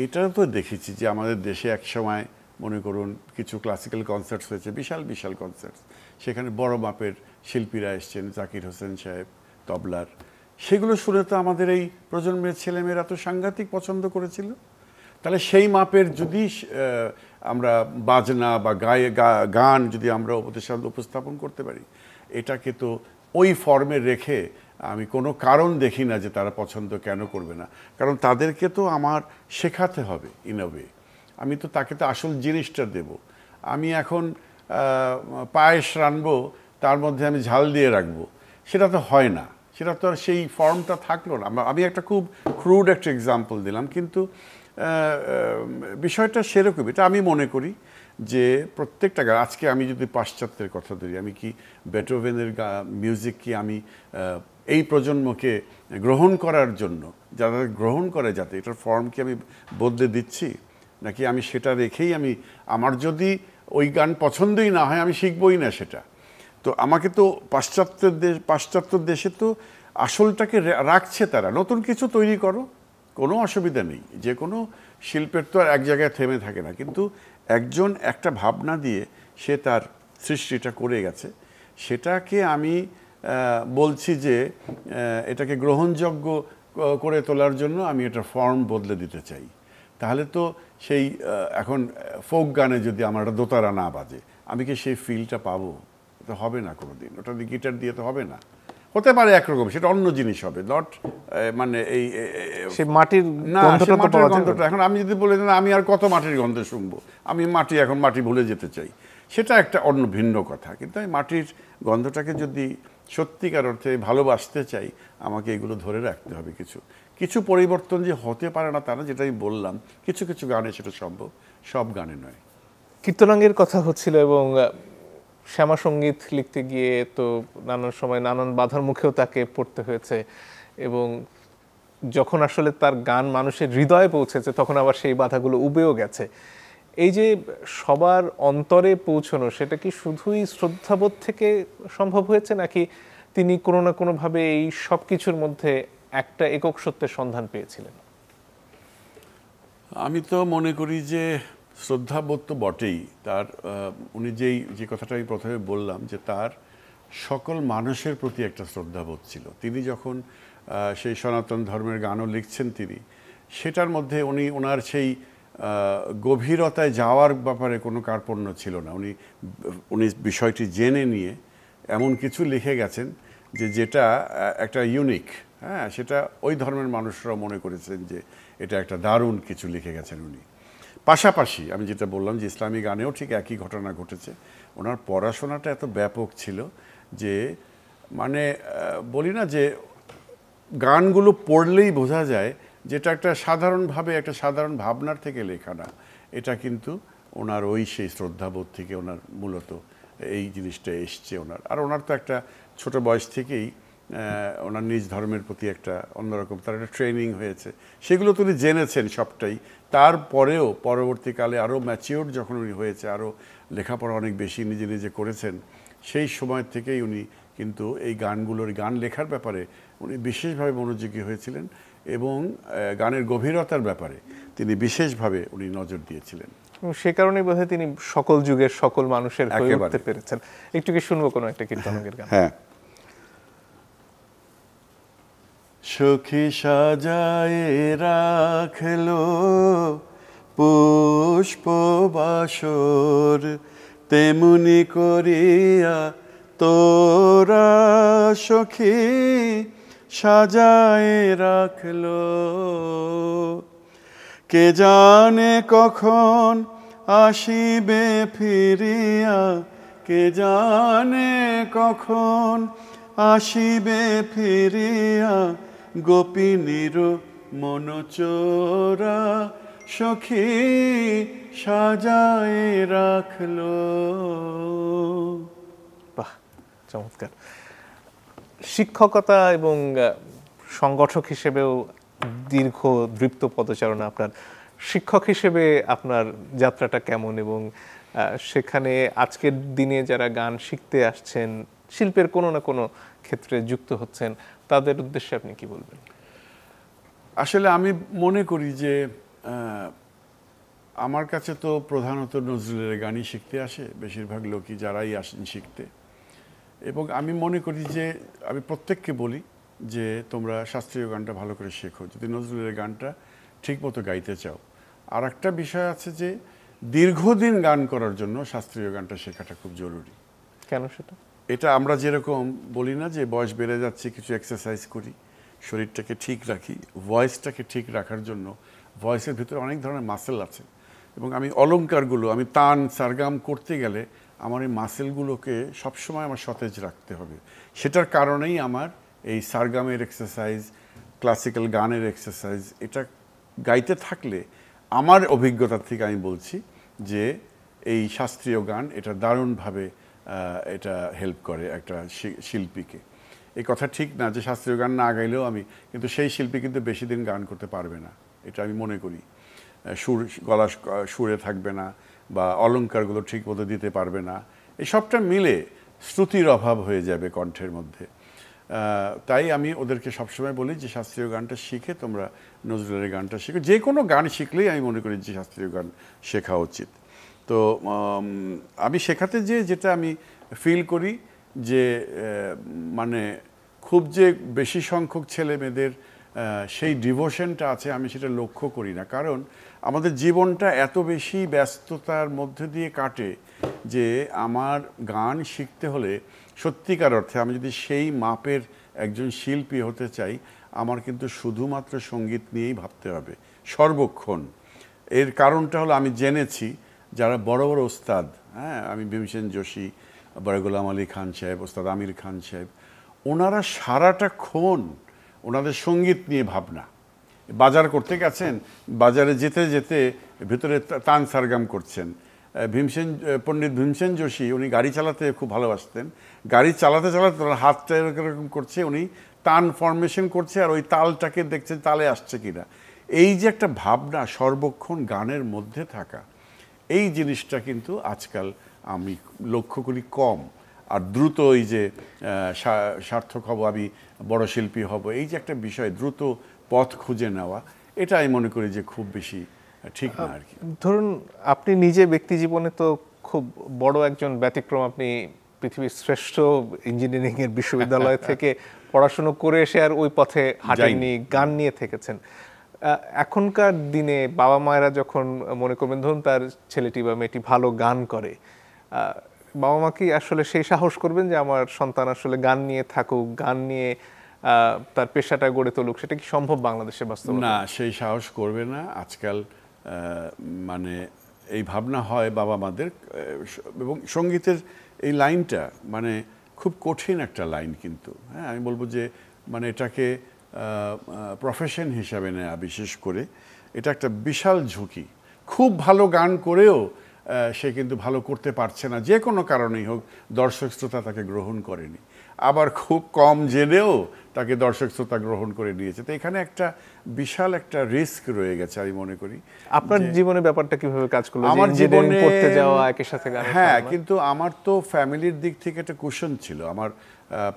S2: এটাও তো দেখেছি যে আমাদের দেশে এক সময় মনে করুন কিছু ক্লাসিক্যাল কনসার্টস হয়েছে, বিশাল বিশাল কনসার্টস, সেখানে বড় মাপের শিল্পীরা এসছেন, জাকির হোসেন সাহেব তবলার, সেগুলো শুনে তো আমাদের এই প্রজন্মের ছেলেমেয়েরা তো সাংঘাতিক পছন্দ করেছিল। তাহলে সেই মাপের যদি আমরা বাজনা বা গান যদি আমরা উপস্থাপন করতে পারি, এটাকে তো ওই ফর্মে রেখে আমি কোনো কারণ দেখি না যে তারা পছন্দ কেন করবে না। কারণ তাদেরকে তো আমার শেখাতে হবে ইন আ ওয়ে, আমি তো তাকে তো আসল জিনিসটা দেব। আমি এখন পায়েস রানবো, তার মধ্যে আমি ঝাল দিয়ে রাখবো, সেটা তো হয় না, সেটা তো আর সেই ফর্মটা থাকলো না। আমি একটা খুব ক্রুড একটা এক্সাম্পল দিলাম, কিন্তু বিষয়টা সেরকমই। এটা আমি মনে করি যে প্রত্যেকটা গান, আজকে আমি যদি পাশ্চাত্যের কথা ধরি, আমি কি বেটোভেনের মিউজিক কি আমি এই প্রজন্মকে গ্রহণ করার জন্য, যারা গ্রহণ করে যাতে, এটার ফর্ম কি আমি বদলে দিচ্ছি, নাকি আমি সেটা রেখেই আমার যদি ওই গান পছন্দই না হয় আমি শিখবই না সেটা। তো আমাকে তো পাশ্চাত্য দেশে তো আসলটাকে রাখছে, তারা নতুন কিছু তৈরি করো, কোনো অসুবিধা নেই, যে কোনো শিল্পের তো আর এক জায়গায় থেমে থাকে না, কিন্তু একজন একটা ভাবনা দিয়ে সে তার সৃষ্টিটা করে গেছে, সেটাকে আমি বলছি যে এটাকে গ্রহণযোগ্য করে তোলার জন্য আমি এটা ফর্ম বদলে দিতে চাই। তাহলে তো সেই এখন ফোক গানে যদি আমার একটা দোতারা না বাজে, আমি কি সেই ফিলটা পাবো? তো হবে না কোনো দিন, ওটা গিটার দিয়ে তো হবে না। হতে পারে একরকম, সেটা অন্য জিনিস হবে, নট মানে এই
S1: মাটির
S2: গন্ধটা। এখন আমি যদি বলে আমি আর কত মাটির গন্ধ শুনবো, আমি মাটি ভুলে যেতে চাই, সেটা একটা অন্য ভিন্ন কথা। কিন্তু আমি মাটির গন্ধটাকে যদি সত্যিকার অর্থে ভালোবাসতে চাই, আমাকে এগুলো ধরে রাখতে হবে। কিছু পরিবর্তন যে হতে পারে না তা না, যেটা আমি বললাম, কিছু কিছু গানে সেটা সম্ভব, সব গানে নয়।
S1: কীর্তনাঙ্গের কথা হচ্ছিল এবং শ্যামা সঙ্গীত লিখতে গিয়ে তো নানান সময় নানান বাধার মুখেও তাকে পড়তে হয়েছে, এবং যখন আসলে তার গান মানুষের হৃদয়ে পৌঁছেছে তখন আবার সেই বাধাগুলো উবেও গেছে। এই যে সবার অন্তরে পৌঁছানো, সেটা কি শুধুই শ্রদ্ধাবোধ থেকে সম্ভব হয়েছে, নাকি তিনি কোনো না কোনোভাবে এই সব কিছুর মধ্যে একটা একক সত্যের সন্ধান পেয়েছিলেন?
S2: আমি তো মনে করি যে শ্রদ্ধাবোধ তো বটেই তার। উনি যে কথাটা আমি প্রথমে বললাম যে তার সকল মানুষের প্রতি একটা শ্রদ্ধাবোধ ছিল। তিনি যখন সেই সনাতন ধর্মের গানও লিখছেন, তিনি সেটার মধ্যে ওনার সেই গভীরতায় যাওয়ার ব্যাপারে কোনো কার্পণ্য ছিল না। উনি বিষয়টি জেনে নিয়ে এমন কিছু লিখে গেছেন যেটা একটা ইউনিক, হ্যাঁ, সেটা ওই ধর্মের মানুষরা মনে করেছেন যে এটা একটা দারুণ কিছু লিখে গেছেন উনি। পাশাপাশি আমি যেটা বললাম যে ইসলামী গানেও ঠিক একই ঘটনা ঘটেছে। ওনার পড়াশোনাটা এত ব্যাপক ছিল যে মানে বলি না যে গানগুলো পড়লেই বোঝা যায় যেটা একটা সাধারণভাবে একটা সাধারণ ভাবনার থেকে লেখা না, এটা কিন্তু ওনার সেই শ্রদ্ধাবোধ থেকে ওনার মূলত এই জিনিসটা এসছে ওনার। আর ওনার তো একটা ছোট বয়স থেকেই ওনার নিজ ধর্মের প্রতি একটা অন্যরকম তার একটা ট্রেনিং হয়েছে, সেগুলো তো উনি জেনেছেন সবটাই। তারপরেও পরবর্তীকালে আরও ম্যাচিওর যখন উনি হয়েছে, আরও লেখাপড়া অনেক বেশি নিজে নিজে করেছেন, সেই সময় থেকেই উনি কিন্তু এই গান লেখার ব্যাপারে উনি বিশেষভাবে মনোযোগী হয়েছিলেন, এবং গানের গভীরতার ব্যাপারে তিনি বিশেষভাবে উনি নজর দিয়েছিলেন।
S1: সে কারণেই বোধহয় তিনি সকল যুগের সকল মানুষের হয়ে উঠতে পেরেছেন। একটু কি শুনবো কোনো একটা কীর্তনের গান?
S2: হ্যাঁ। সখী সাজায় রাখলো পুষ্প বাসর, তেমনি করিয়া তোরা সখী সাজায় রাখলো। কে জানে কখন আসিবে ফিরিয়া, কে জানে কখন আসিবে ফিরিয়া, গোপিনীর মনচোরা সখী সাজায় রাখলো।
S1: বাহ, চমৎকার। শিক্ষকতা এবং সংগঠক হিসেবেও দীর্ঘ দৃপ্ত পদচারণা আপনার। শিক্ষক হিসেবে আপনার যাত্রাটা কেমন, এবং সেখানে আজকের দিনে যারা গান শিখতে আসছেন, শিল্পের কোনো না কোনো ক্ষেত্রে যুক্ত হচ্ছেন, তাদের উদ্দেশ্যে আপনি কি বলবেন?
S2: আসলে আমি মনে করি যে আমার কাছে তো প্রধানত নজরুলের গানই শিখতে আসে বেশিরভাগ লোকই, যারাই আসেন শিখতে। এবং আমি মনে করি যে আমি প্রত্যেককে বলি যে তোমরা শাস্ত্রীয় গানটা ভালো করে শেখো যদি নজরুলের গানটা ঠিকমতো গাইতে চাও। আর একটা বিষয় আছে যে দীর্ঘদিন গান করার জন্য শাস্ত্রীয় গানটা শেখাটা খুব জরুরি।
S1: কেন সেটা?
S2: এটা আমরা যেরকম বলি না যে বয়স বেড়ে যাচ্ছে, কিছু এক্সারসাইজ করি, শরীরটাকে ঠিক রাখি, ভয়েসটাকে ঠিক রাখার জন্য ভয়েসের ভিতরে অনেক ধরনের মাসেল আছে, এবং আমি অলংকারগুলো, আমি তান সারগাম করতে গেলে আমার এই মাসেলগুলোকে সবসময় আমার সতেজ রাখতে হবে। সেটার কারণেই আমার এই সারগামের এক্সারসাইজ, ক্লাসিক্যাল গানের এক্সারসাইজ, এটা গাইতে থাকলে আমার অভিজ্ঞতা থেকে আমি বলছি যে এই শাস্ত্রীয় গান এটা দারুণভাবে এটা হেল্প করে একটা শিল্পীকে। এই কথা ঠিক না যে শাস্ত্রীয় গান না গাইলেও কিন্তু সেই শিল্পী কিন্তু বেশি দিন গান করতে পারবে না, এটা আমি মনে করি। গলা সুরে থাকবে না, বা অলংকারগুলো ঠিক মতো দিতে পারবে না, এই সবটা মিলে শ্রুতির অভাব হয়ে যাবে কণ্ঠের মধ্যে। তাই আমি ওদেরকে সবসময় বলি যে শাস্ত্রীয় গানটা শিখে তোমরা নজরুলের গানটা শিখো। যে কোনো গান শিখলেই আমি মনে করি যে শাস্ত্রীয় গান শেখা উচিত। তো আমি শেখাতে যেটা আমি ফিল করি যে মানে খুব যে বেশি সংখ্যক ছেলে মেয়েদের সেই ডিভোশনটা আছে আমি সেটা লক্ষ্য করি না, কারণ আমাদের জীবনটা এত বেশি ব্যস্ততার মধ্যে দিয়ে কাটে যে আমার গান শিখতে হলে সত্যিকার অর্থে আমি যদি সেই মাপের একজন শিল্পী হতে চাই, আমার কিন্তু শুধুমাত্র সঙ্গীত নিয়েই ভাবতে হবে সর্বক্ষণ। এর কারণটা হলো আমি জেনেছি যারা বড় বড় ওস্তাদ, হ্যাঁ, আমি ভীমসেন যোশী, বড় গোলাম আলী খান সাহেব, ওস্তাদ আমির খান সাহেব, ওনারা সারাটাক্ষণ ওনাদের সঙ্গীত নিয়ে ভাবনা। বাজার করতে গেছেন, বাজারে যেতে যেতে ভেতরে তান সারগাম করছেন, পণ্ডিত ভীমসেন যোশী উনি গাড়ি চালাতে খুব ভালোবাসতেন। গাড়ি চালাতে চালাতে ওনার হাতটা এরকম করছে, উনি টান ফরমেশন করছে আর ওই তালটাকে দেখছে তালে আসছে কিনা। এই যে একটা ভাবনা সর্বক্ষণ গানের মধ্যে থাকা, এই জিনিসটা কিন্তু আজকাল আমি লক্ষ্য করি কম। আর দ্রুত এই যে সার্থক হব, আমি বড় শিল্পী হব, এই যে একটা বিষয় দ্রুত পথ খুঁজে নেওয়া, এটা আমি মনে করি যে খুব বেশি ঠিক না আর কি।
S1: ধরুন আপনি নিজে ব্যক্তি জীবনে তো খুব বড় একজন ব্যতিক্রম, আপনি পৃথিবীর শ্রেষ্ঠ ইঞ্জিনিয়ারিং এর বিশ্ববিদ্যালয় থেকে পড়াশোনা করে এসে আর ওই পথে হাঁটেননি, গান নিয়ে থেকেছেন। এখনকার দিনে বাবা মায়েরা যখন মনে করবেন ধরুন তার ছেলেটি বা মেয়েটি ভালো গান করে, বাবা মা কি আসলে সেই সাহস করবেন যে আমার সন্তান আসলে গান নিয়ে থাকুক, গান নিয়ে তার পেশাটা গড়ে তুলুক? সেটা কি সম্ভব বাংলাদেশে বাস্তবে?
S2: না, সেই সাহস করবে না আজকাল। মানে এই ভাবনা হয় বাবা মাদের, এবং সঙ্গীতের এই লাইনটা মানে খুব কঠিন একটা লাইন কিন্তু। হ্যাঁ, আমি বলবো যে মানে এটাকে প্রফেশন হিসাবে নেওয়া, বিশেষ করে এটা একটা বিশাল ঝুঁকি। খুব ভালো গান করেও সে কিন্তু ভালো করতে পারছে না, যে কোনো কারণেই হোক, দর্শক শ্রোতা তাকে গ্রহণ করেনি। আবার খুব কম জেনেও তাকে দর্শক শ্রোতা গ্রহণ করে নিয়েছে। তো এখানে একটা বিশাল একটা রিস্ক রয়ে গেছে আমি মনে করি।
S1: আপনার জীবনে ব্যাপারটা কিভাবে কাজ করলো?
S2: আমার জীবনে
S1: পড়তে যাওয়া, একই সাথে গান।
S2: হ্যাঁ, কিন্তু আমার তো ফ্যামিলির দিক থেকে একটা কুশন ছিল, আমার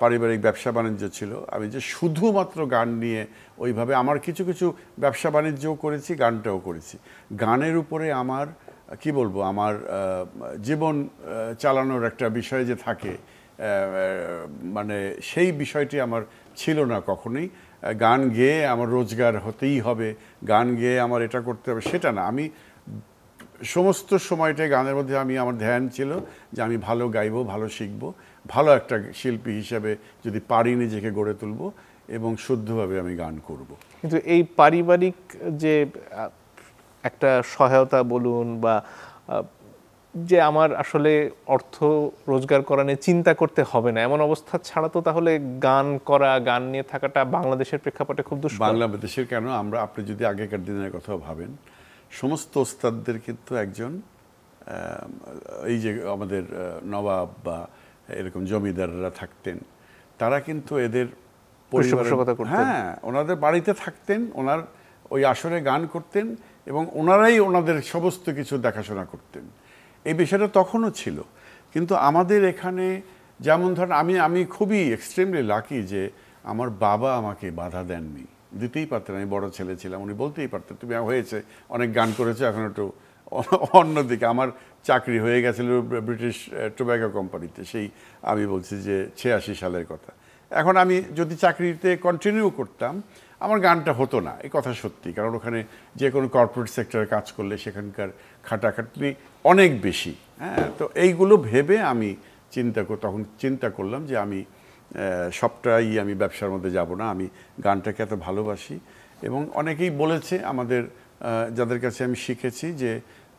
S2: পারিবারিক ব্যবসা বাণিজ্য ছিল। আমি যে শুধুমাত্র গান নিয়ে ওইভাবে, আমার কিছু কিছু ব্যবসা বাণিজ্যও করেছি, গানটাও করেছি। গানের উপরে আমার কি বলবো, আমার জীবন চালানোর একটা বিষয় যে থাকে, মানে সেই বিষয়টি আমার ছিল না কখনোই। গান গেয়ে আমার রোজগার হতেই হবে, গান গেয়ে আমার এটা করতে হবে, সেটা না। আমি সমস্ত সময়টাই গানের মধ্যে আমার ধ্যান ছিল যে আমি ভালো গাইবো, ভালো শিখবো, ভালো একটা শিল্পী হিসাবে যদি পারি নিজেকে গড়ে তুলবো, এবং শুদ্ধভাবে আমি গান করব।
S1: কিন্তু এই পারিবারিক যে একটা সহায়তা বলুন, বা যে আমার আসলে অর্থ রোজগার করা নিয়ে চিন্তা করতে হবে না, এমন অবস্থা ছাড়া তো তাহলে গান করা, গান নিয়ে থাকাটা বাংলাদেশের প্রেক্ষাপটে খুব দুষ্কর।
S2: বাংলাদেশের কেন, আপনি যদি আগেকার দিনের কথা ভাবেন, সমস্ত ওস্তাদদের কিন্তু একজন এই যে আমাদের নবাব বা এরকম জমিদাররা থাকতেন, তারা কিন্তু এদের
S1: পৃষ্ঠপোষকতা করতেন।
S2: হ্যাঁ, ওনাদের বাড়িতে থাকতেন, ওনার ওই আসরে গান করতেন, এবং ওনারাই ওনাদের সমস্ত কিছু দেখাশোনা করতেন। এই বিষয়টা তখনও ছিল। কিন্তু আমাদের এখানে যেমন ধরেন, আমি খুবই এক্সট্রিমলি লাকি যে আমার বাবা আমাকে বাধা দেননি, দিতেই পারতেন। আমি বড় ছেলে ছিলাম, উনি বলতেই পারতেন তুমি হয়েছে, অনেক গান করেছো, এখন একটু অন্যদিকে। আমার চাকরি হয়ে গেছিল ব্রিটিশ টোব্যাকো কোম্পানিতে, সেই আমি বলছি যে 86 সালের কথা। এখন আমি যদি চাকরিতে কন্টিনিউ করতাম, আমার গানটা হতো না, এই কথা সত্যি। কারণ ওখানে যে কোনো কর্পোরেট সেক্টরে কাজ করলে সেখানকার খাটাখাটনি অনেক বেশি। হ্যাঁ, তো এইগুলো ভেবে আমি তখন চিন্তা করলাম যে আমি সবটাই আমি ব্যবসার মধ্যে যাব না, আমি গানটাকে এত ভালোবাসি। এবং অনেকেই বলেছে আমাদের, যাদের কাছে আমি শিখেছি, যে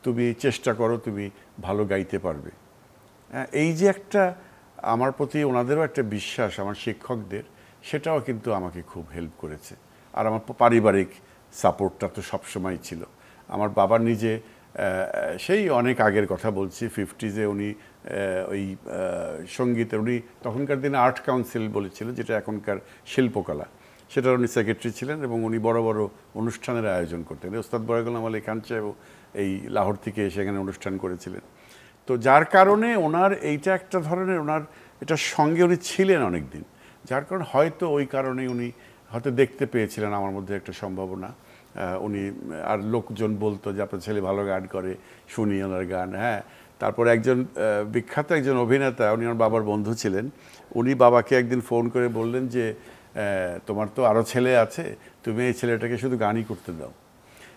S2: তুমি চেষ্টা করো, তুমি ভালো গাইতে পারবে। এই যে একটা আমার প্রতি ওনাদেরও একটা বিশ্বাস, আমার শিক্ষকদের, সেটাও কিন্তু আমাকে খুব হেল্প করেছে। আর আমার পারিবারিক সাপোর্টটা তো সবসময় ছিল। আমার বাবা নিজে সেই অনেক আগের কথা বলছি, 50s উনি ওই সঙ্গীতের, উনি তখনকার দিনে আর্ট কাউন্সিল বলেছিল, যেটা এখনকার শিল্পকলা, সেটার উনি সেক্রেটারি ছিলেন, এবং উনি বড় বড় অনুষ্ঠানের আয়োজন করতেন। ওস্তাদ বড় গোলাম আলী খান সাহেব এই লাহোর থেকে এসে এখানে অনুষ্ঠান করেছিলেন। তো যার কারণে ওনার এইটা একটা ধরনের, ওনার এটার সঙ্গে উনি ছিলেন অনেক দিন, যার কারণে হয়তো ওই কারণে উনি হয়তো দেখতে পেয়েছিলেন আমার মধ্যে একটা সম্ভাবনা। উনি, আর লোকজন বলতো যে আপনার ছেলে ভালো গান করে, শুনি ওনার গান। হ্যাঁ, তারপর একজন বিখ্যাত একজন অভিনেতা, উনি আমার বাবার বন্ধু ছিলেন, উনি বাবাকে একদিন ফোন করে বললেন যে তোমার তো আরও ছেলে আছে, তুমি এই ছেলেটাকে শুধু গানই করতে দাও।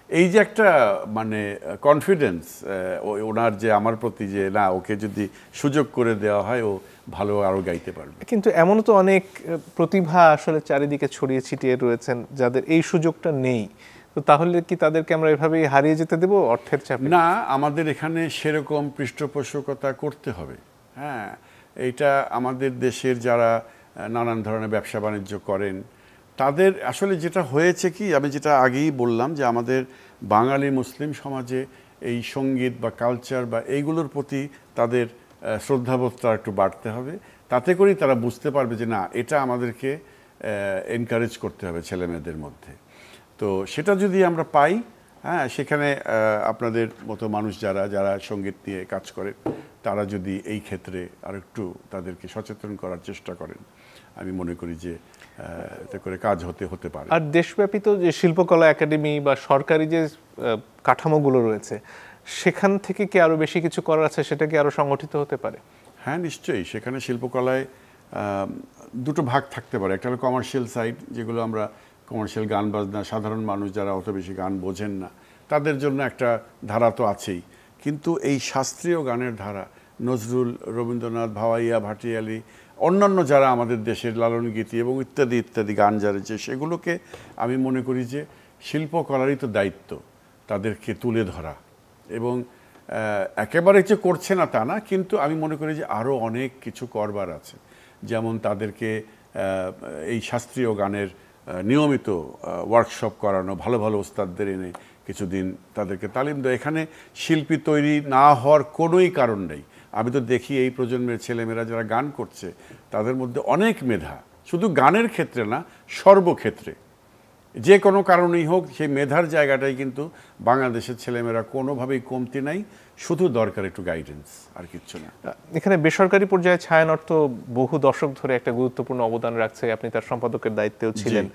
S2: এই যে একটা মানে কনফিডেন্স ওনার যে আমার প্রতি, যে না, ওকে যদি সুযোগ করে দেওয়া হয় ও ভালো আরও গাইতে পারবে।
S1: কিন্তু এমনও তো অনেক প্রতিভা আসলে চারিদিকে ছড়িয়ে ছিটিয়ে রয়েছেন যাদের এই সুযোগটা নেই, তো তাহলে কি তাদেরকে আমরা এভাবেই হারিয়ে যেতে দেবো অর্থের চাপে?
S2: না, আমাদের এখানে সেরকম পৃষ্ঠপোষকতা করতে হবে। হ্যাঁ, এইটা আমাদের দেশের যারা নানান ধরনের ব্যবসা বাণিজ্য করেন, তাদের আসলে যেটা হয়েছে কি, আমি যেটা আগেই বললাম, যে আমাদের বাঙালি মুসলিম সমাজে এই সঙ্গীত বা কালচার বা এইগুলোর প্রতি তাদের শ্রদ্ধাবোধটা একটু বাড়তে হবে। তাতে করেই তারা বুঝতে পারবে যে না, এটা আমাদেরকে এনকারেজ করতে হবে ছেলেমেয়েদের মধ্যে। তো সেটা যদি আমরা পাই, হ্যাঁ, সেখানে আপনাদের মতো মানুষ যারা সঙ্গীত নিয়ে কাজ করে, তারা যদি এই ক্ষেত্রে আরেকটু তাদেরকে সচেতন করার চেষ্টা করেন, আমি মনে করি যে এতে করে কাজ হতে পারে।
S1: আর দেশব্যাপী তো যে শিল্পকলা একাডেমি বা সরকারি যে কাঠামোগুলো রয়েছে, সেখান থেকে কি আরো বেশি কিছু করার আছে? সেটা কি আরো সংগঠিত হতে পারে?
S2: হ্যাঁ, নিশ্চয়ই। সেখানে শিল্পকলায় দুটো ভাগ থাকতে পারে। একটা হলো কমার্শিয়াল সাইড, যেগুলো আমরা কমার্শিয়াল গান বাজনা, সাধারণ মানুষ যারা অত বেশি গান বোঝেন না, তাদের জন্য একটা ধারা তো আছেই। কিন্তু এই শাস্ত্রীয় গানের ধারা, নজরুল, রবীন্দ্রনাথ, ভাওয়াইয়া, ভাটিয়ালি, অন্যান্য যারা আমাদের দেশের লালন গীতি এবং ইত্যাদি ইত্যাদি গান যারা, যে সেগুলোকে আমি মনে করি যে শিল্পকলারই তো দায়িত্ব তাদেরকে তুলে ধরা। এবং একেবারে যে করছে না তা না, কিন্তু আমি মনে করি যে আরও অনেক কিছু করবার আছে। যেমন তাদেরকে এই শাস্ত্রীয় গানের নিয়মিত ওয়ার্কশপ করানো, ভালো ভালো ওস্তাদদের এনে কিছুদিন তাদেরকে তালিম দেয়। এখানে শিল্পী তৈরি না হওয়ার কোনোই কারণ নেই। আমি তো দেখি এই প্রজন্মের ছেলেমেয়েরা যারা গান করছে, তাদের মধ্যে অনেক মেধা, শুধু গানের ক্ষেত্রে না, সর্বক্ষেত্রে, যে কোনো কারণেই হোক, সেই মেধার জায়গাটাই কিন্তু বাংলাদেশের ছেলেমেয়েরা কোনোভাবেই কমতি নাই। শুধু দরকার একটু গাইডেন্স, আর কিচ্ছু না।
S1: এখানে বেসরকারি পর্যায়ে ছায়ানট বহু দশক ধরে একটা গুরুত্বপূর্ণ অবদান রাখছে, আপনি তার সম্পাদকের দায়িত্বেও ছিলেন।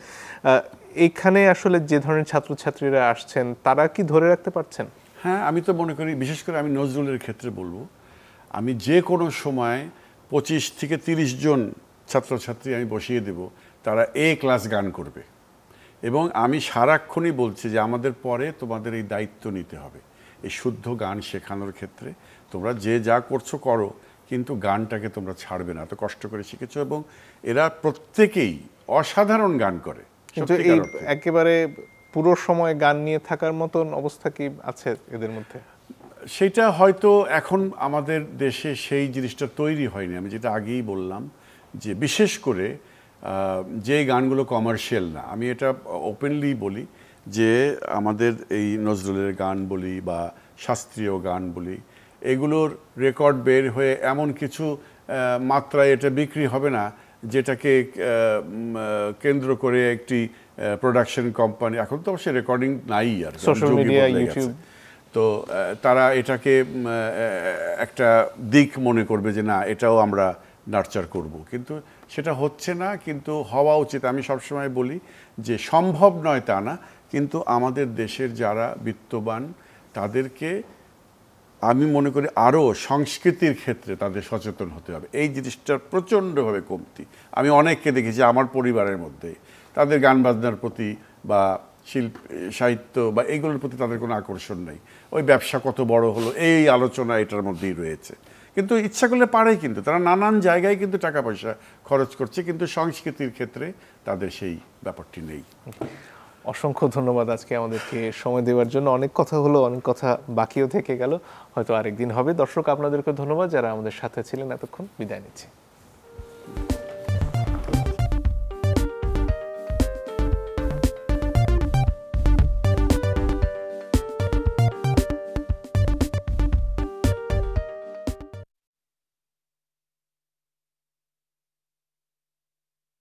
S1: এখানে আসলে যে ধরনের ছাত্রছাত্রীরা আসছেন, তারা কি ধরে রাখতে পারছেন?
S2: হ্যাঁ, আমি তো মনে করি, বিশেষ করে আমি নজরুলের ক্ষেত্রে বলবো, আমি যে কোনো সময় 25 থেকে 30 জন ছাত্রছাত্রী আমি বসিয়ে দেব, তারা এ ক্লাস গান করবে। এবং আমি সারাক্ষণই বলছি যে আমাদের পরে তোমাদের এই দায়িত্ব নিতে হবে, এই শুদ্ধ গান শেখানোর ক্ষেত্রে। তোমরা যে যা করছো করো, কিন্তু গানটাকে তোমরা ছাড়বে না, এত কষ্ট করে শিখেছো। এবং এরা প্রত্যেকেই অসাধারণ গান করে।
S1: কিন্তু এই একেবারে পুরো সময় গান নিয়ে থাকার মতন অবস্থা কি আছে এদের মধ্যে?
S2: সেটা হয়তো এখন আমাদের দেশে সেই জিনিসটা তৈরি হয়নি। আমি যেটা আগেই বললাম, যে বিশেষ করে যে গানগুলো কমার্শিয়াল না, আমি এটা ওপেনলি বলি, যে আমাদের এই নজরুলের গান বলি বা শাস্ত্রীয় গান বলি, এগুলোর রেকর্ড বের হয়ে এমন কিছু মাত্রায় এটা বিক্রি হবে না, যেটাকে কেন্দ্র করে একটি প্রোডাকশন কোম্পানি, এখন তো অবশ্যই রেকর্ডিং নাই, আর
S1: সোশ্যাল মিডিয়া, ইউটিউব,
S2: তো তারা এটাকে একটা দিক মনে করবে যে না, এটাও আমরা নার্চার করব। কিন্তু সেটা হচ্ছে না, কিন্তু হওয়া উচিত। আমি সবসময় বলি যে সম্ভব নয় তা না, কিন্তু আমাদের দেশের যারা বিত্তবান, তাদেরকে আমি মনে করি আরও সংস্কৃতির ক্ষেত্রে তাদের সচেতন হতে হবে। এই জিনিসটার প্রচণ্ডভাবে কমতি আমি অনেককে দেখেছি আমার পরিবারের মধ্যে। তাদের গান বাজনার প্রতি বা সাহিত্য বা এইগুলোর প্রতি তাদের কোনো আকর্ষণ নেই। ওই ব্যবসা কত বড় হলো, এই আলোচনা এটার মধ্যেই রয়েছে। কিন্তু ইচ্ছা করলে পারে, কিন্তু তারা নানান জায়গায় কিন্তু টাকা পয়সা খরচ করছে, কিন্তু সংস্কৃতির ক্ষেত্রে তাদের সেই ব্যাপারটি নেই।
S1: অসংখ্য ধন্যবাদ আজকে আমাদেরকে সময় দেওয়ার জন্য। অনেক কথা হলো, অনেক কথা বাকিও থেকে গেল, হয়তো আরেকদিন হবে। দর্শক, আপনাদেরকে ধন্যবাদ যারা আমাদের সাথে ছিলেন এতক্ষণ। বিদায় নিচ্ছি।